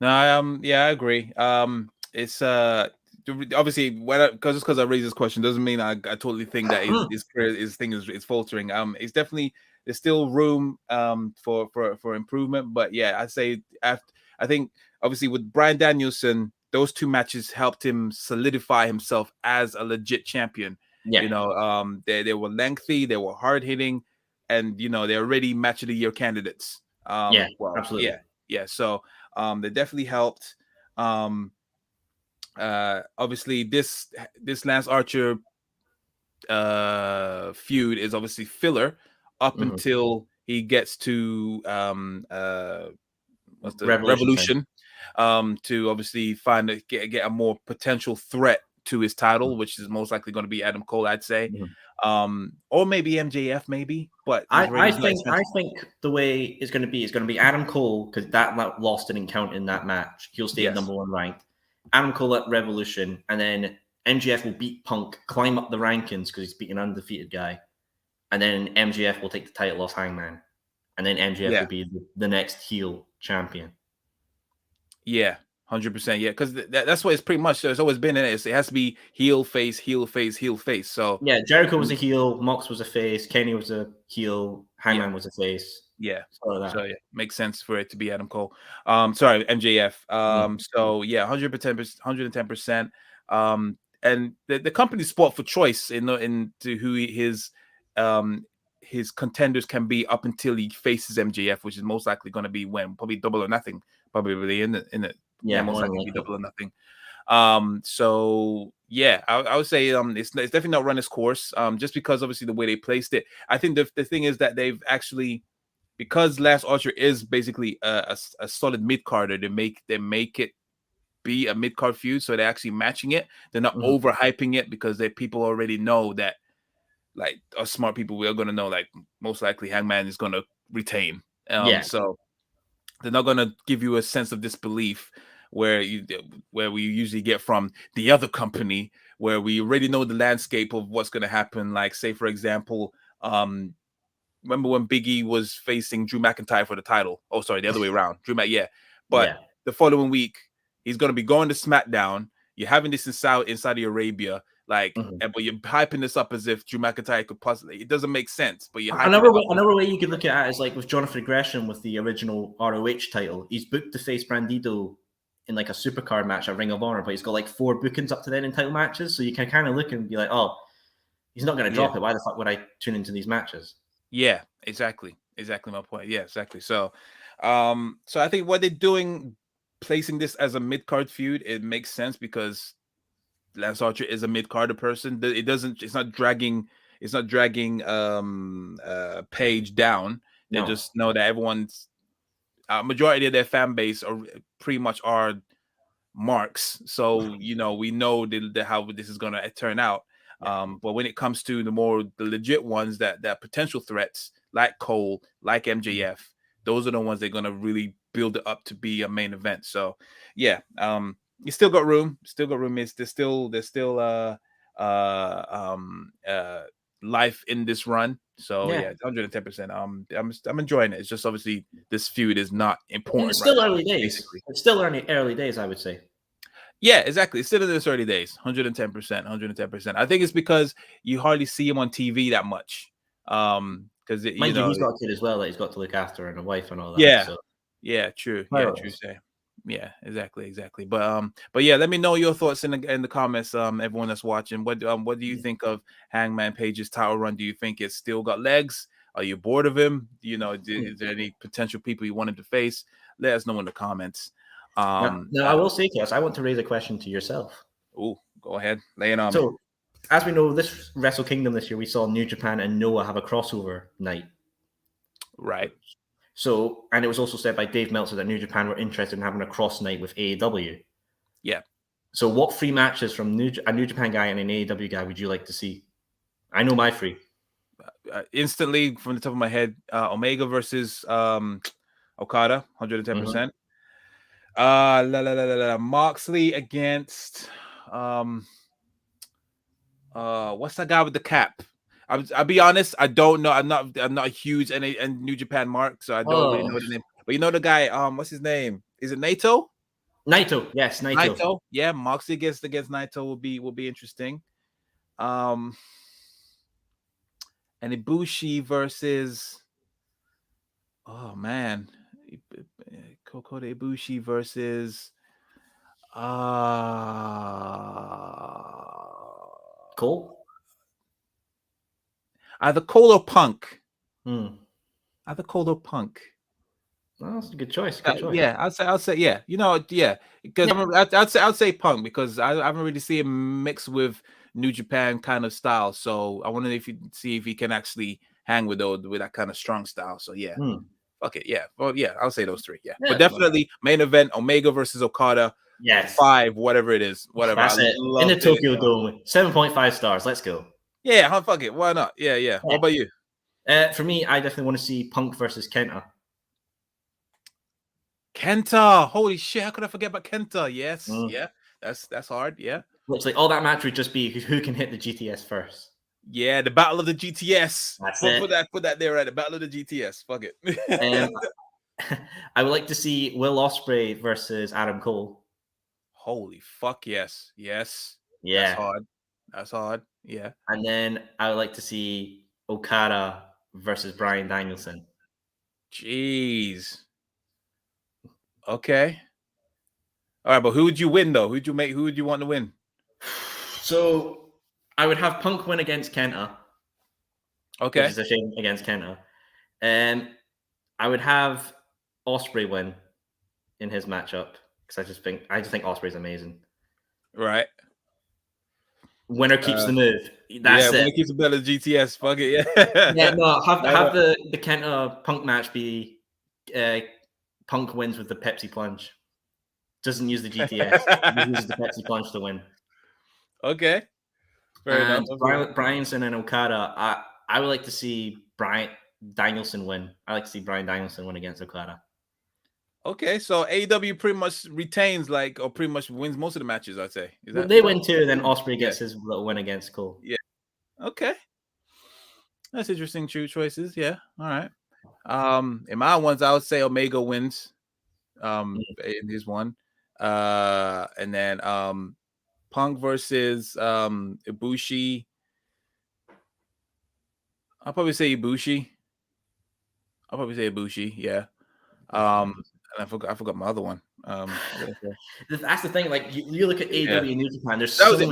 No, I agree. It's obviously because I raised this question doesn't mean I totally think that his thing is faltering. It's definitely there's still room for improvement, but yeah, I say I think obviously with Bryan Danielson, those two matches helped him solidify himself as a legit champion. Yeah. You know, they were lengthy, they were hard hitting, and you know they're already match of the year candidates. Yeah, absolutely. Yeah. So they definitely helped. Obviously this Lance Archer feud is obviously filler up until he gets to what's the Revolution to obviously get a more potential threat to his title, which is most likely going to be Adam Cole, I'd say. Or maybe MJF, maybe. But I think the way it's going to be Adam Cole, because that loss didn't count in that match. He'll stay at number 1 ranked. Adam Cole at Revolution, and then MJF will beat Punk, climb up the rankings because he's beating an undefeated guy, and then MJF will take the title off Hangman, and then MJF will be the next heel champion. Yeah, 100%. Yeah, because that's what it's pretty much. It's always been in it. It has to be heel, face, heel, face, heel, face. So yeah, Jericho was a heel, Mox was a face, Kenny was a heel, Hangman was a face. Yeah. So yeah, makes sense for it to be Adam Cole. Sorry, MJF. So yeah, 110%. And the company's spot for choice into who his contenders can be up until he faces MJF, which is most likely going to be probably Double or Nothing, probably in it. Yeah, most likely Double or Nothing. So yeah, I would say it's definitely not run its course. Just because obviously the way they placed it. I think the thing is that they've actually, because Lance Archer is basically a solid mid-carder, they make it be a mid-card feud, so they're actually matching it. They're not overhyping it because people already know that, like us smart people, we are going to know like most likely Hangman is going to retain. So they're not going to give you a sense of disbelief where we usually get from the other company, where we already know the landscape of what's going to happen. Like, say for example, remember when Big E was facing Drew McIntyre for the title? Oh, sorry, the other way around. But the following week, he's going to be going to SmackDown. You're having this in Saudi Arabia, like, but you're hyping this up as if Drew McIntyre could possibly. It doesn't make sense. But you're another way you could look at it is like with Jonathan Gresham with the original ROH title. He's booked to face Brandido in like a supercard match at Ring of Honor, but he's got like 4 bookings up to then in title matches. So you can kind of look and be like, oh, he's not going to drop it. Why the fuck would I tune into these matches? Yeah, exactly my point. Yeah, exactly. So I think what they're doing, placing this as a mid-card feud, it makes sense because Lance Archer is a mid-carder person. It's not dragging Page down. They just know that everyone's majority of their fan base are pretty much are marks. So you know, we know how this is gonna turn out. But when it comes to the legit ones, that potential threats like Cole, like MJF, those are the ones they're gonna really build it up to be a main event. So yeah, you still got room. There's still life in this run. So yeah, 110%. I'm enjoying it. It's just obviously this feud is not important. It's still early days. Basically. It's still early days, I would say. Yeah, exactly. It's still in its early days. 110%. I think it's because you hardly see him on TV that much. Because he's got a kid as well that he's got to look after and a wife and all that. Yeah. So. Yeah, true. Yeah, true. Say. Yeah, exactly. But yeah, let me know your thoughts in the comments. Everyone that's watching, what do you think of Hangman Page's title run? Do you think it's still got legs? Are you bored of him? You know, is there any potential people you wanted to face? Let us know in the comments. Now, I will say, Chaos, I want to raise a question to yourself. Oh, go ahead, lay it on me. So, as we know, this Wrestle Kingdom this year, we saw New Japan and Noah have a crossover night. Right. So, and it was also said by Dave Meltzer that New Japan were interested in having a cross night with AEW. Yeah. So, what 3 matches from a New Japan guy and an AEW guy would you like to see? I know my 3. Instantly, from the top of my head, Omega versus Okada, 110%. Moxley against what's that guy with the cap? I'll be honest, I don't know. I'm not a huge New Japan mark, so I don't really know the name. But you know the guy, what's his name? Is it Naito? Naito, yes, Naito. Yeah, Moxley against Naito will be interesting. And Ibushi versus Kota Ibushi versus Cole? Either Cole or Punk. Either Cole or Punk. Well, that's a good choice. Yeah, I'll say yeah. You know, yeah, because I'd say Punk because I haven't really seen him mix with New Japan kind of style. So I wonder if you see if he can actually hang with that kind of strong style. So yeah, fuck it, yeah. Well, yeah, I'll say those 3. Yeah, but definitely main event Omega versus Okada. Yes, 5, whatever it is, whatever. That's it. In the Tokyo Dome, 7.5 stars. Let's go. Yeah, fuck it. Why not? Yeah. What about you? For me, I definitely want to see Punk versus Kenta. Kenta, holy shit! How could I forget about Kenta? Yes, yeah, that's hard. Yeah, literally all that match would just be who can hit the GTS first. Yeah, the battle of the GTS. That's it. Put that there, right? The battle of the GTS. Fuck it. I would like to see Will Ospreay versus Adam Cole. Holy fuck! Yes. Yeah, that's hard. Yeah. And then I would like to see Okada versus Bryan Danielson. Jeez. Okay. All right, but who would you win though? Who would you want to win? So I would have Punk win against Kenta. Okay. Which is a shame against Kenta. And I would have Ospreay win in his matchup because I just think Ospreay's amazing. Right. Winner keeps the move. That's it. Winner keeps the better GTS. Fuck it. Yeah. Yeah. No. Have the Kenta Punk match be Punk wins with the Pepsi plunge. Doesn't use the GTS. Uses the Pepsi plunge to win. Okay. Fair enough. Bryanson and Okada. I would like to see Bryan Danielson win. I like to see Bryan Danielson win against Okada. Okay, so AEW pretty much retains or pretty much wins most of the matches, I'd say. They win too, then Ospreay gets his little win against Cole. Yeah. Okay. That's interesting choices. Yeah. All right. In my ones, I would say Omega wins. In his one. And then Punk versus Ibushi. I'll probably say Ibushi. Yeah. And I forgot my other one. That's the thing. Like you look at AEW and New Japan. There's that was it.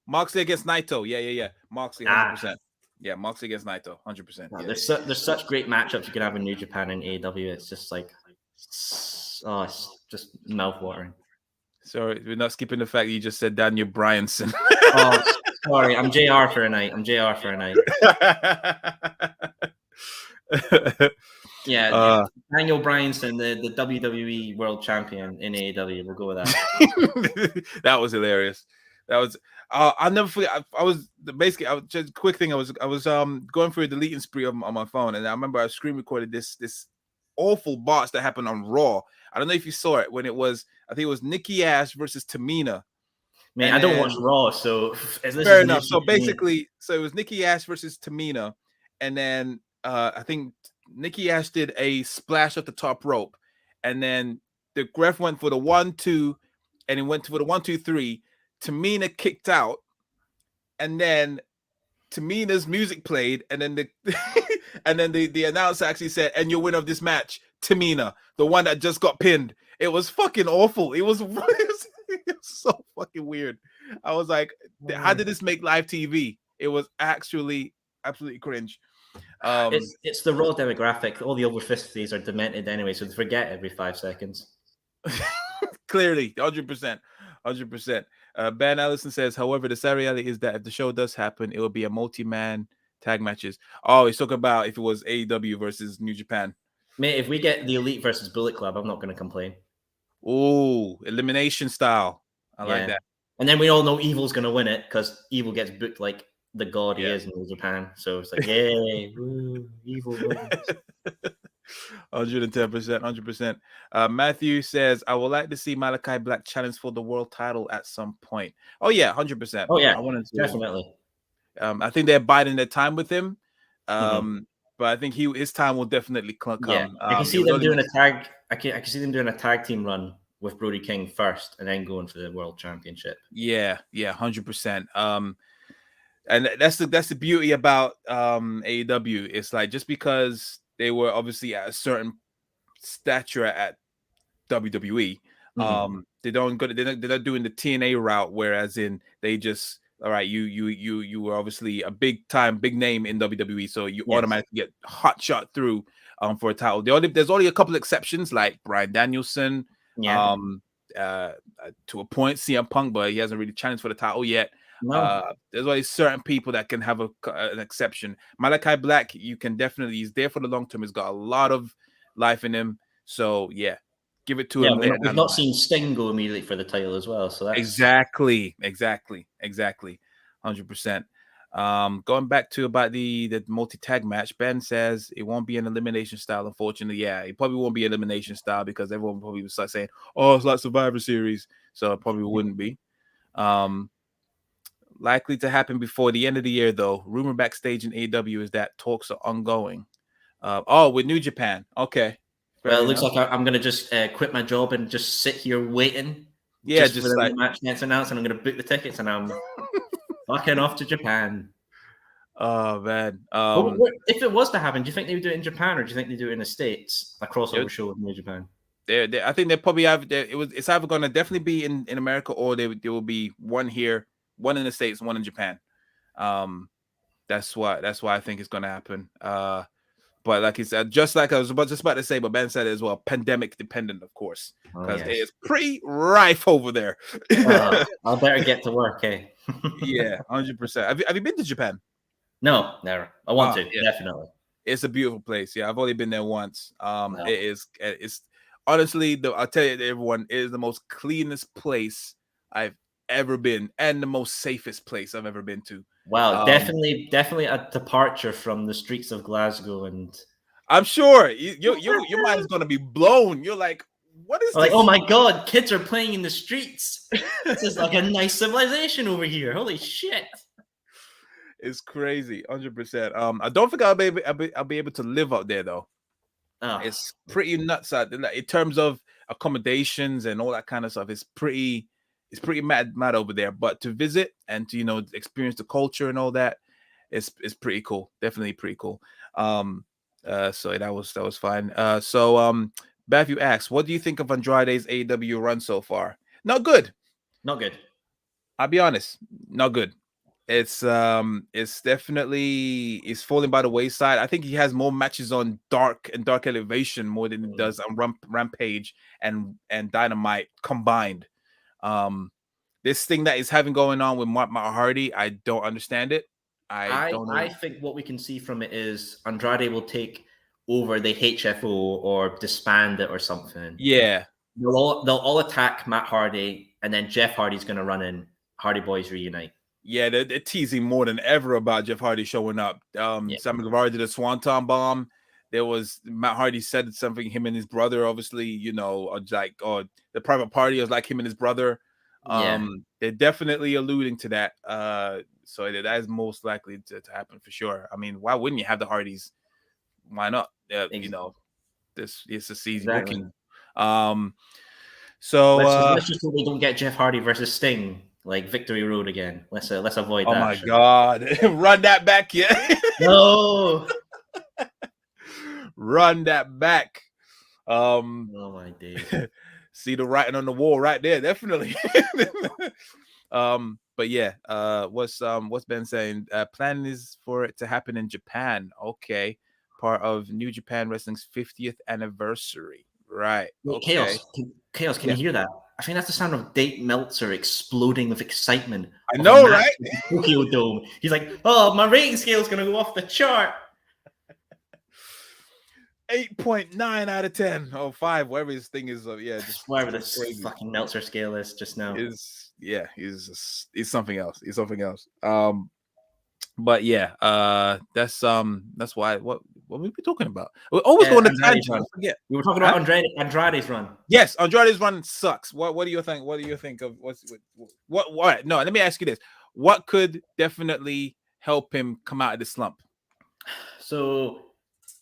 Moxley against Naito. Yeah. Moxley 100%. Yeah, Moxley against Naito 100%. Yeah, there's such great matchups you can have in New Japan and AEW. It's just like it's just mouth watering. Sorry, we're not skipping the fact that you just said Daniel Bryanson. Sorry, I'm JR for a night. Yeah, Daniel Bryanson, the WWE World Champion in AEW. We'll go with that. That was hilarious. That was. I'll never forget. I was just quick thing. I was going through a deleting spree on my phone, and I remember I screen recorded this awful botch that happened on Raw. I don't know if you saw it when it was. I think it was Nikki Ash versus Tamina. Man, I don't watch Raw, so fair enough. So basically, it was Nikki Ash versus Tamina, and then I think Nikki Ash did a splash at the top rope, and then the ref went for the 1-2, and it went for the 1-2-3. Tamina kicked out, and then Tamina's music played, and then the announcer actually said, "And your winner of this match, Tamina, the one that just got pinned. It was fucking awful. It was so fucking weird. I was like, how did this make live TV? It was actually absolutely cringe. It's the raw demographic. All the over 50s are demented anyway, so they forget every 5 seconds. Clearly, 100%. 100%. Ben Allison says, however, the sad reality is that if the show does happen, it will be a multi-man tag matches. Oh, he's talking about if it was AEW versus New Japan. Mate, if we get the Elite versus Bullet Club, I'm not going to complain. Oh, elimination style. I like that. And then we all know Evil's going to win it because Evil gets booked like the god he is in New Japan. So it's like, yay, woo, Evil wins. 110%, 100%. Matthew says, I would like to see Malachi Black challenge for the world title at some point. Oh, yeah, 100%. Oh, yeah, I wanted to, definitely. I think they're biding their time with him. But I think his time will definitely come. Yeah, I can see them doing a tag. I can see them doing a tag team run with Brody King first, and then going for the world championship. Yeah, 100%. And that's the beauty about AEW. It's like just because they were obviously at a certain stature at WWE, they're not doing the TNA route. Whereas they just, all right, you were obviously a big name in WWE, so you automatically get hot shot through for a title. There's only a couple exceptions, like Bryan Danielson, to a point, CM Punk, but he hasn't really challenged for the title yet. No. There's always certain people that can have an exception. Malachi Black, you can definitely, he's there for the long term. He's got a lot of life in him. So yeah, give it to him. We've not seen Sting go immediately for the title as well. So that's exactly 100%. Going back to about the multi-tag match, Ben says it won't be an elimination style, unfortunately. Yeah, it probably won't be elimination style because everyone probably will start saying, oh, it's like Survivor Series, so it probably wouldn't be. Likely to happen before the end of the year, though. Rumor backstage in AEW is that talks are ongoing. With New Japan. Okay. Well, it looks like I'm going to just quit my job and just sit here waiting. Yeah, just for the match next announced, and I'm going to book the tickets, and I'm fucking off to Japan. Oh man! If it was to happen, do you think they would do it in Japan, or do you think they do it in the States? A crossover show with New Japan. I think they probably have. It's either going to definitely be in America, or there will be one here, one in the States, one in Japan. That's why I think it's going to happen. But like he said, just like I was just about to say, but Ben said it as well, pandemic dependent, of course, because it's pretty rife over there. I'll better get to work, eh? Yeah, 100%. Have you been to Japan? No, never. I want to, definitely. It's a beautiful place. Yeah, I've only been there once. It's honestly, I'll tell you, everyone, it is the most cleanest place I've ever been, and the most safest place I've ever been to. Wow, definitely a departure from the streets of Glasgow, and I'm sure your mind is gonna be blown. You're like, what is like, this? Oh my god, kids are playing in the streets. This is like a nice civilization over here. Holy shit. It's crazy, 100%. I don't think I'll be able to live out there though. It's pretty nuts out there. Like, in terms of accommodations and all that kind of stuff. It's pretty mad over there. But to visit and to experience the culture and all that, it's pretty cool. Definitely pretty cool. So that was fine. So Matthew asks, what do you think of Andrade's AEW run so far? Not good. I'll be honest, not good. It's definitely falling by the wayside. I think he has more matches on Dark Elevation more than he does on Rampage and Dynamite combined. This thing that is having going on with Matt Hardy, I don't understand it. I think what we can see from it is Andrade will take over the HFO or disband it or something. Yeah, they'll all attack Matt Hardy, and then Jeff Hardy's going to run in. Hardy Boys reunite. Yeah, they're teasing more than ever about Jeff Hardy showing up. Sammy Guevara did a Swanton Bomb. There was Matt Hardy said something, him and his brother, obviously, the private party was like him and his brother. They're definitely alluding to that. So that is most likely to happen for sure. I mean, why wouldn't you have the Hardys? Why not? This is a season booking. So let's just hope we don't get Jeff Hardy versus Sting, like Victory Road again. Let's avoid that. Oh my god. Run that back, yeah. No. Run that back. Oh my days. See the writing on the wall right there, definitely. But yeah, what's Ben saying? Plan is for it to happen in Japan. Okay, part of New Japan Wrestling's 50th anniversary. Right. Wait, Okay. Chaos, can you hear that? I think that's the sound of Dave Meltzer exploding with excitement. I know, right? Tokyo Dome. He's like, oh, my rating scale is going to go off the chart. 8.9 out of 10 or 5, whatever his thing is. Yeah, just whatever this crazy fucking Meltzer scale is just now. He's something else. He's something else. But yeah, that's why what were we talking about? We're always going to tangent. Forget. We were talking about Andrade's run. Yes, Andrade's run sucks. What do you think? What do you think of what? No, let me ask you this: what could definitely help him come out of the slump? So,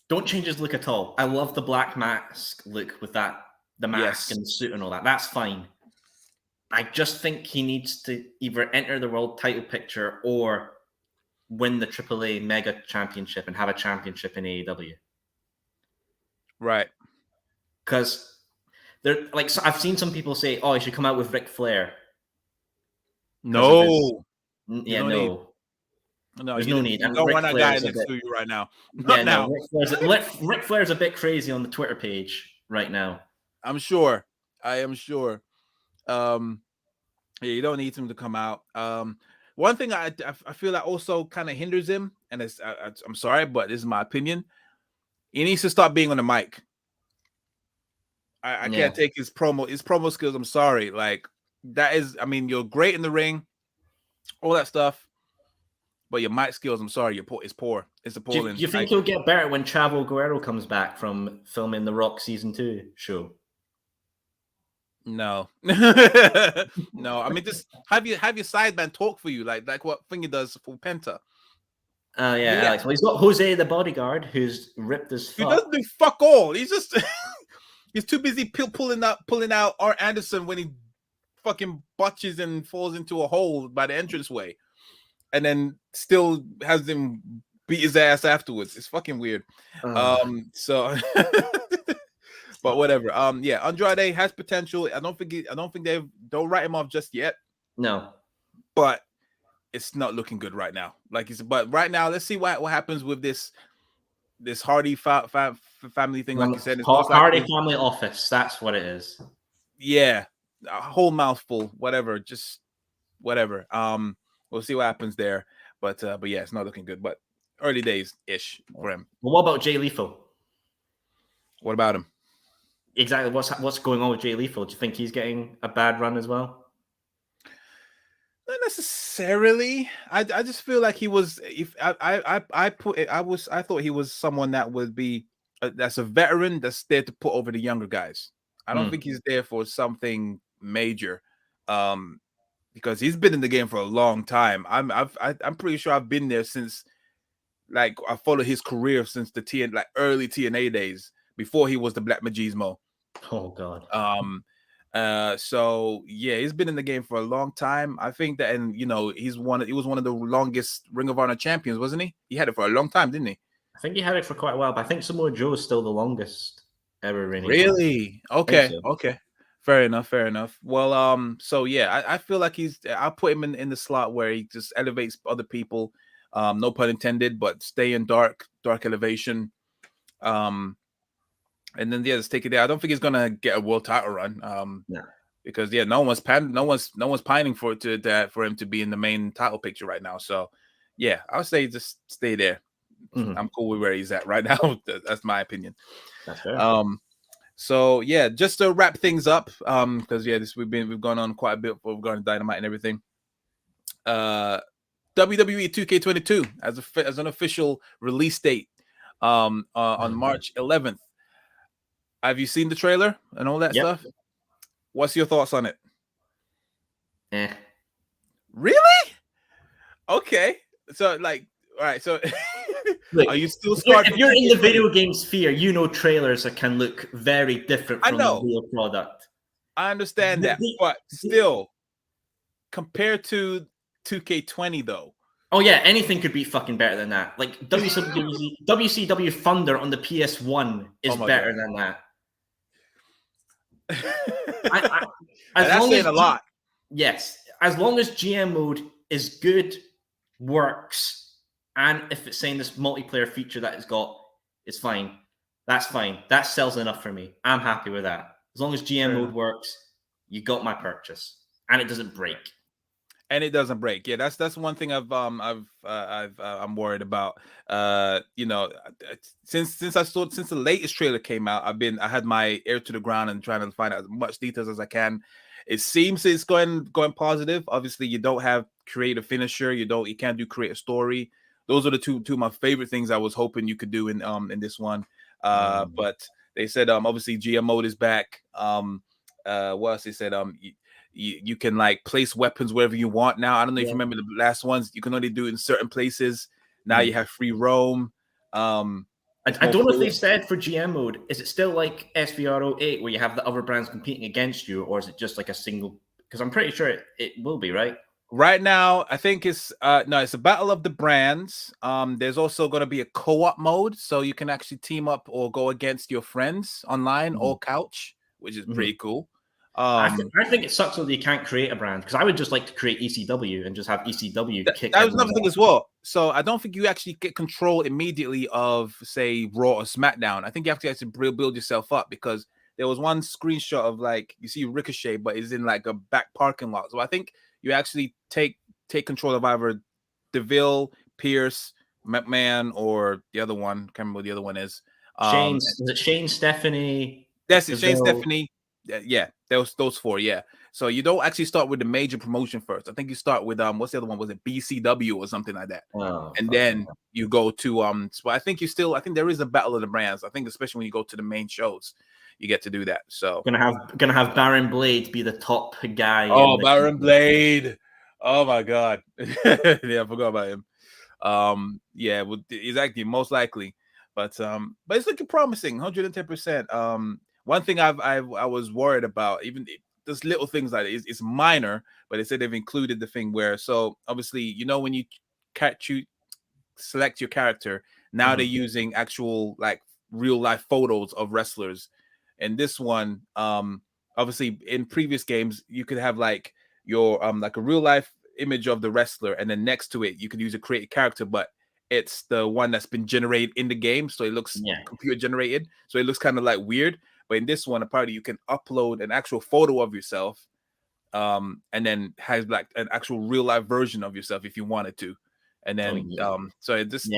don't change his look at all. I love the black mask look with the mask and the suit and all that. That's fine. I just think he needs to either enter the world title picture or win the AAA Mega Championship and have a championship in AEW. Right. Because they're like, so I've seen some people say, "Oh, he should come out with Ric Flair." No. Yeah, no. No, there's no need. You don't want that guy next to you right now. Not now. Ric Flair's a bit crazy on the Twitter page right now. I'm sure. I am sure. Yeah, you don't need him to come out. One thing I feel that also kind of hinders him, and I'm sorry, but this is my opinion. He needs to stop being on the mic. I can't take his promo skills. I'm sorry. Like that is, I mean, you're great in the ring, all that stuff, but your mic skills, I'm sorry, it's poor. It's appalling. Do you think he'll get better when Chavo Guerrero comes back from filming the Rock season 2 show? No. No. I mean, just have your sideman talk for you, like what Finger does for Penta. Yeah. Alex. Well, he's got Jose the bodyguard, who's ripped as fuck. He doesn't do fuck all. He's just he's too busy pulling out Art Anderson when he fucking botches and falls into a hole by the entranceway, and then still has him beat his ass afterwards. It's fucking weird. So. But whatever. Yeah, Andrade has potential. I don't think don't write him off just yet. No, but it's not looking good right now. But right now, let's see what happens with this Hardy family thing. Like you said, it's Hardy family office. That's what it is. Yeah, a whole mouthful. Whatever, just whatever. We'll see what happens there. But yeah, it's not looking good. But early days ish for him. Well, what about Jay Lethal? What about him? Exactly. What's going on with Jay Lethal? Do you think he's getting a bad run as well? Not necessarily. I just feel like he was. If I thought he was someone that would be that's a veteran that's there to put over the younger guys. I don't think he's there for something major, because he's been in the game for a long time. I'm pretty sure I've been there since, like, I followed his career since the early TNA days, before he was the Black Machismo. Oh God. So yeah, he's been in the game for a long time. I think that, and he was one of the longest Ring of Honor champions, wasn't he? He had it for a long time, didn't he? I think he had it for quite a while, but I think Samoa Joe is still the longest ever reigning. Really? Okay. So. Okay. Fair enough. Well, so yeah, I feel like I'll put him in the slot where he just elevates other people. No pun intended, but stay in dark elevation. And then let's take it there. I don't think he's gonna get a world title run. Because no one's pining for him to be in the main title picture right now. So yeah, I would say just stay there. I'm cool with where he's at right now. That's my opinion. That's fair. So yeah, just to wrap things up, because we've gone on quite a bit regarding Dynamite and everything. WWE 2K22 as an official release date on March 11th. Have you seen the trailer and all that stuff? What's your thoughts on it? Really? Okay. So all right. So look, are you still scarred? If you're in the video game sphere, trailers can look very different from the real product. I understand that, but still, compared to 2K20 though. Oh yeah, anything could be fucking better than that. Like WCW Thunder on the PS1 is better than that. That's saying a lot. Yes, as long as GM mode is good, works, and if it's saying this multiplayer feature that it's got, it's fine. That's fine. That sells enough for me. I'm happy with that. As long as GM mode works, you got my purchase, and it doesn't break. And it doesn't break. Yeah, that's one thing I'm worried about. Since the latest trailer came out, I had my ear to the ground and trying to find out as much details as I can. It seems it's going positive. Obviously, you don't have create a finisher. You can't do create a story. Those are the two of my favorite things I was hoping you could do in this one. But they said obviously GM mode is back. What else they said? You can like place weapons wherever you want now. I don't know if you remember the last ones. You can only do it in certain places. Now you have free roam. I don't know if they said for GM mode, is it still like SVR08 where you have the other brands competing against you, or is it just like a single? Because I'm pretty sure it will be, right? Right now, I think it's it's a battle of the brands. There's also going to be a co-op mode, so you can actually team up or go against your friends online or couch, which is pretty cool. I think it sucks that you can't create a brand, because I would just like to create ECW and just have ECW kick. That was another thing as well. So I don't think you actually get control immediately of, say, Raw or SmackDown. I think you have to actually build yourself up, because there was one screenshot of like you see Ricochet, but it's in like a back parking lot. So I think you actually take control of either Deville, Pierce, McMahon, or the other one. Can't remember what the other one is. Shane, is it Shane, Stephanie? That's it. Shane, Stephanie. Yeah, those four. Yeah. So you don't actually start with the major promotion first. I think you start with what's the other one? Was it BCW or something like that? And then you go to So I think there is a battle of the brands. I think especially when you go to the main shows, you get to do that. So gonna have Baron Blade be the top guy. Oh, Baron Blade! Oh my God! Yeah, I forgot about him. Yeah, well, exactly, most likely, but it's looking promising, 110%. One thing I was worried about, even just little things like it's minor, but they said they've included the thing where, so obviously, when you select your character, now they're using actual like real life photos of wrestlers. And this one, obviously in previous games, you could have like your like a real life image of the wrestler, and then next to it you could use a created character, but it's the one that's been generated in the game, so it looks computer generated, so it looks kind of like weird. But in this one, apparently you can upload an actual photo of yourself, and then have like an actual real life version of yourself if you wanted to. And then so this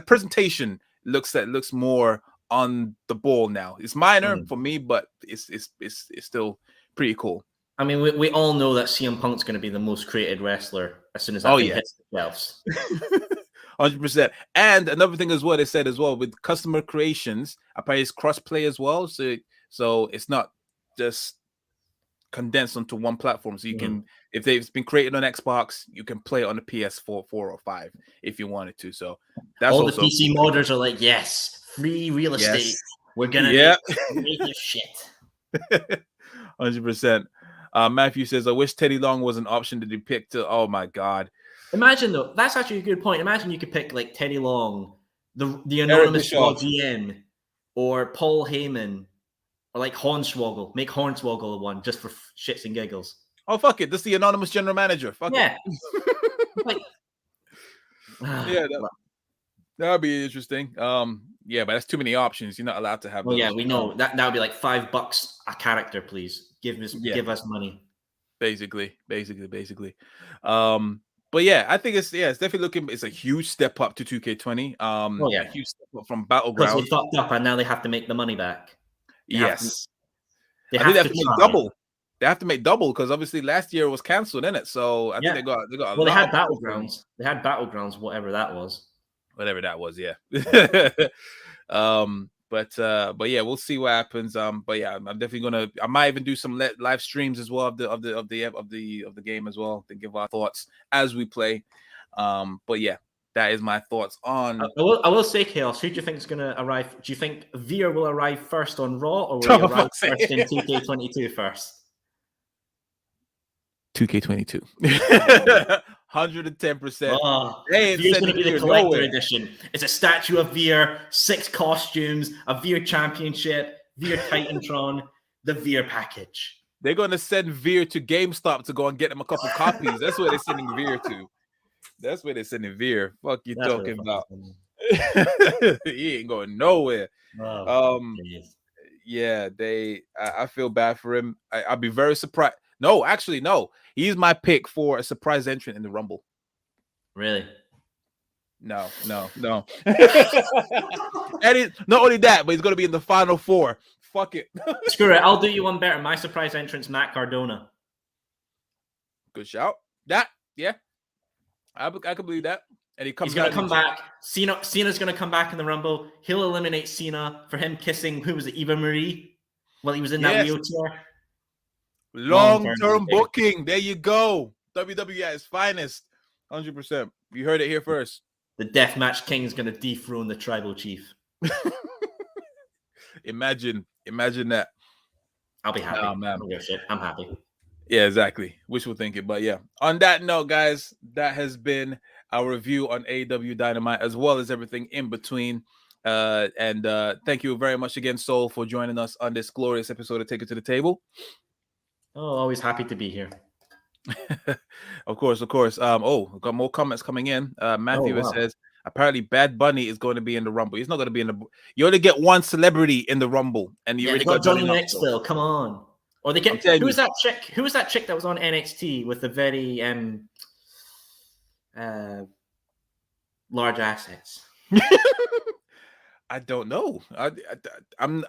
presentation looks more on the ball now. It's minor for me, but it's still pretty cool. I mean, we all know that CM Punk's going to be the most created wrestler as soon as that thing hits the shelves. 100%. And another thing as well, they said as well, with customer creations, apparently it's cross-play as well. So it's not just condensed onto one platform. So you can, if it's been created on Xbox, you can play it on the PS4, 4, or 5 if you wanted to. So that's all the PC modders are like, yes, free real estate. Yes. We're gonna make this shit. 100%. Matthew says, I wish Teddy Long was an option to depict. Oh my God. Imagine though, that's actually a good point. Imagine you could pick like Teddy Long, the anonymous GM, or Paul Heyman, or like Hornswoggle. Make Hornswoggle one just for shits and giggles. Oh fuck it, this is the anonymous general manager. Fuck it. Like, that'd be interesting. Yeah, but that's too many options. You're not allowed to have. Well, yeah, we know that would be like $5 a character, please. Give us money. Basically. But yeah, I think it's definitely it's a huge step up to 2K20. A huge step up from Battlegrounds. Because they fucked up and now they have to make the money back. They have to make double. They have to make double because obviously last year was cancelled, innit? So I think they got a lot. Well, they had Battlegrounds. They had Battlegrounds, whatever that was. Yeah. But yeah, we'll see what happens. But yeah, I'm definitely I might even do some live streams as well of the game as well to give our thoughts as we play. But yeah, that is my thoughts on. I will say, Chaos. Who do you think is going to arrive? Do you think Veer will arrive first on Raw, or will he arrive first in 2K22 first? 2K22. 110%. Oh, Veer's going to be the collector edition. It's a statue of Veer, 6 costumes, a Veer championship, Veer Titantron. The Veer package. They're going to send Veer to GameStop to go and get him a couple copies. That's where they're sending Veer to. That's where they're sending Veer. Fuck you talking about? He ain't going nowhere. Yeah, I feel bad for him. I'll be very surprised. No, actually, no. He's my pick for a surprise entrant in the Rumble. Really? No. And not only that, but he's going to be in the final four. Fuck it. Screw it. I'll do you one better. My surprise entrance, Matt Cardona. Good shout. Yeah. I can believe that. And he's going to come back. Cena's going to come back in the Rumble. He'll eliminate Cena for him kissing, who was it, Eva Marie? While he was in that wheelchair. Long-term booking. There you go. WWE at its finest. 100%. You heard it here first. The Deathmatch King is going to dethrone the Tribal Chief. Imagine that. I'll be happy. Oh, man. I'm happy. Yeah, exactly. Wishful thinking. But yeah, on that note, guys, that has been our review on AEW Dynamite, as well as everything in between. And thank you very much again, Soul, for joining us on this glorious episode of Take It to the Table. Oh, always happy to be here. Of course. We've got more comments coming in. Matthew says, apparently Bad Bunny is going to be in the Rumble. He's not going to be in the... You only get one celebrity in the Rumble, and you already got Johnny Knoxville. Come on. Or they get... Who was that chick? Who was that chick that was on NXT with the very large assets? I don't know. I'm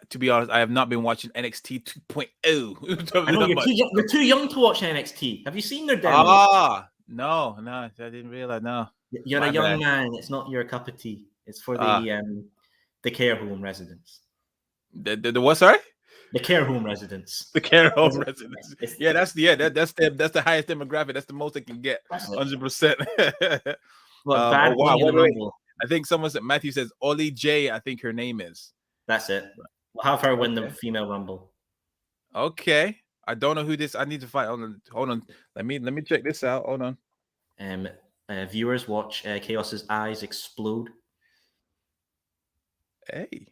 to be honest, I have not been watching NXT 2.0. I know you're too young to watch NXT. Have you seen their demo? No, I didn't realize. No, you're a young man. It's not your cup of tea. It's for the care home residents. The what? Sorry. The care home residents. The care home residents. Yeah, that's the highest demographic. That's the most they can get. 100%. Wait. I think someone said Matthew says Ollie J. I think her name is. That's it. We'll have her win the female Rumble. Okay. I don't know who this. I need to find. Hold on. Let me check this out. Hold on. Viewers, watch Chaos's eyes explode. Hey.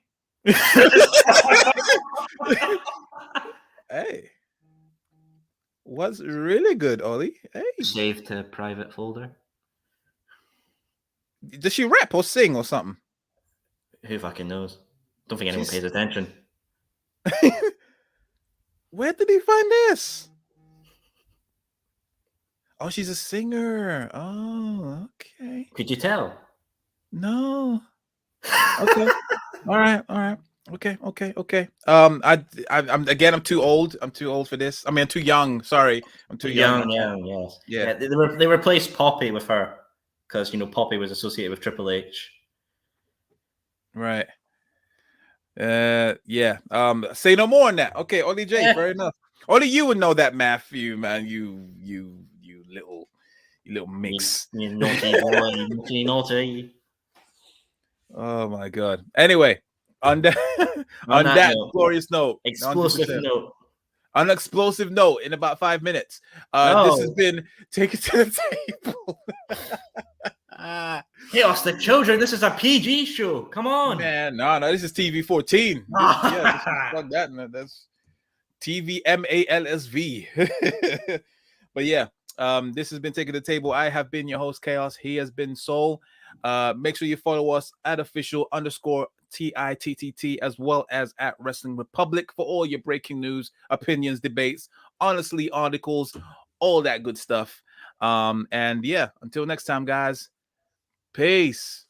Hey. What's really good, Ollie? Hey. Save to private folder. Does she rap or sing or something? Who fucking knows? Don't think anyone pays attention. Where did he find this? Oh, she's a singer. Oh, okay. Could you tell? No. Okay. All right. Okay. I'm too old. I'm too old for this. I mean, I'm too young. Sorry. I'm too young. Yes. Yeah. They replaced Poppy with her because, Poppy was associated with Triple H. Right. Yeah. Say no more on that. Okay, Ollie J, fair enough. Only you would know that, Matthew, man. You little mix. You naughty boy, naughty. Oh my god. Anyway, on that glorious note, explosive note. On an explosive note, in about 5 minutes. This has been Take It to the Table. Chaos the Children, this is a PG show. Come on. Man, no, this is TV 14. Fuck that. Man. That's TV MALSV. But yeah, this has been Take It to the Table. I have been your host, Chaos. He has been Soul. Make sure you follow us at official_TITTT, as well as at Wrestling Republic for all your breaking news, opinions, debates, honestly, articles, all that good stuff. And yeah, until next time, guys. Peace.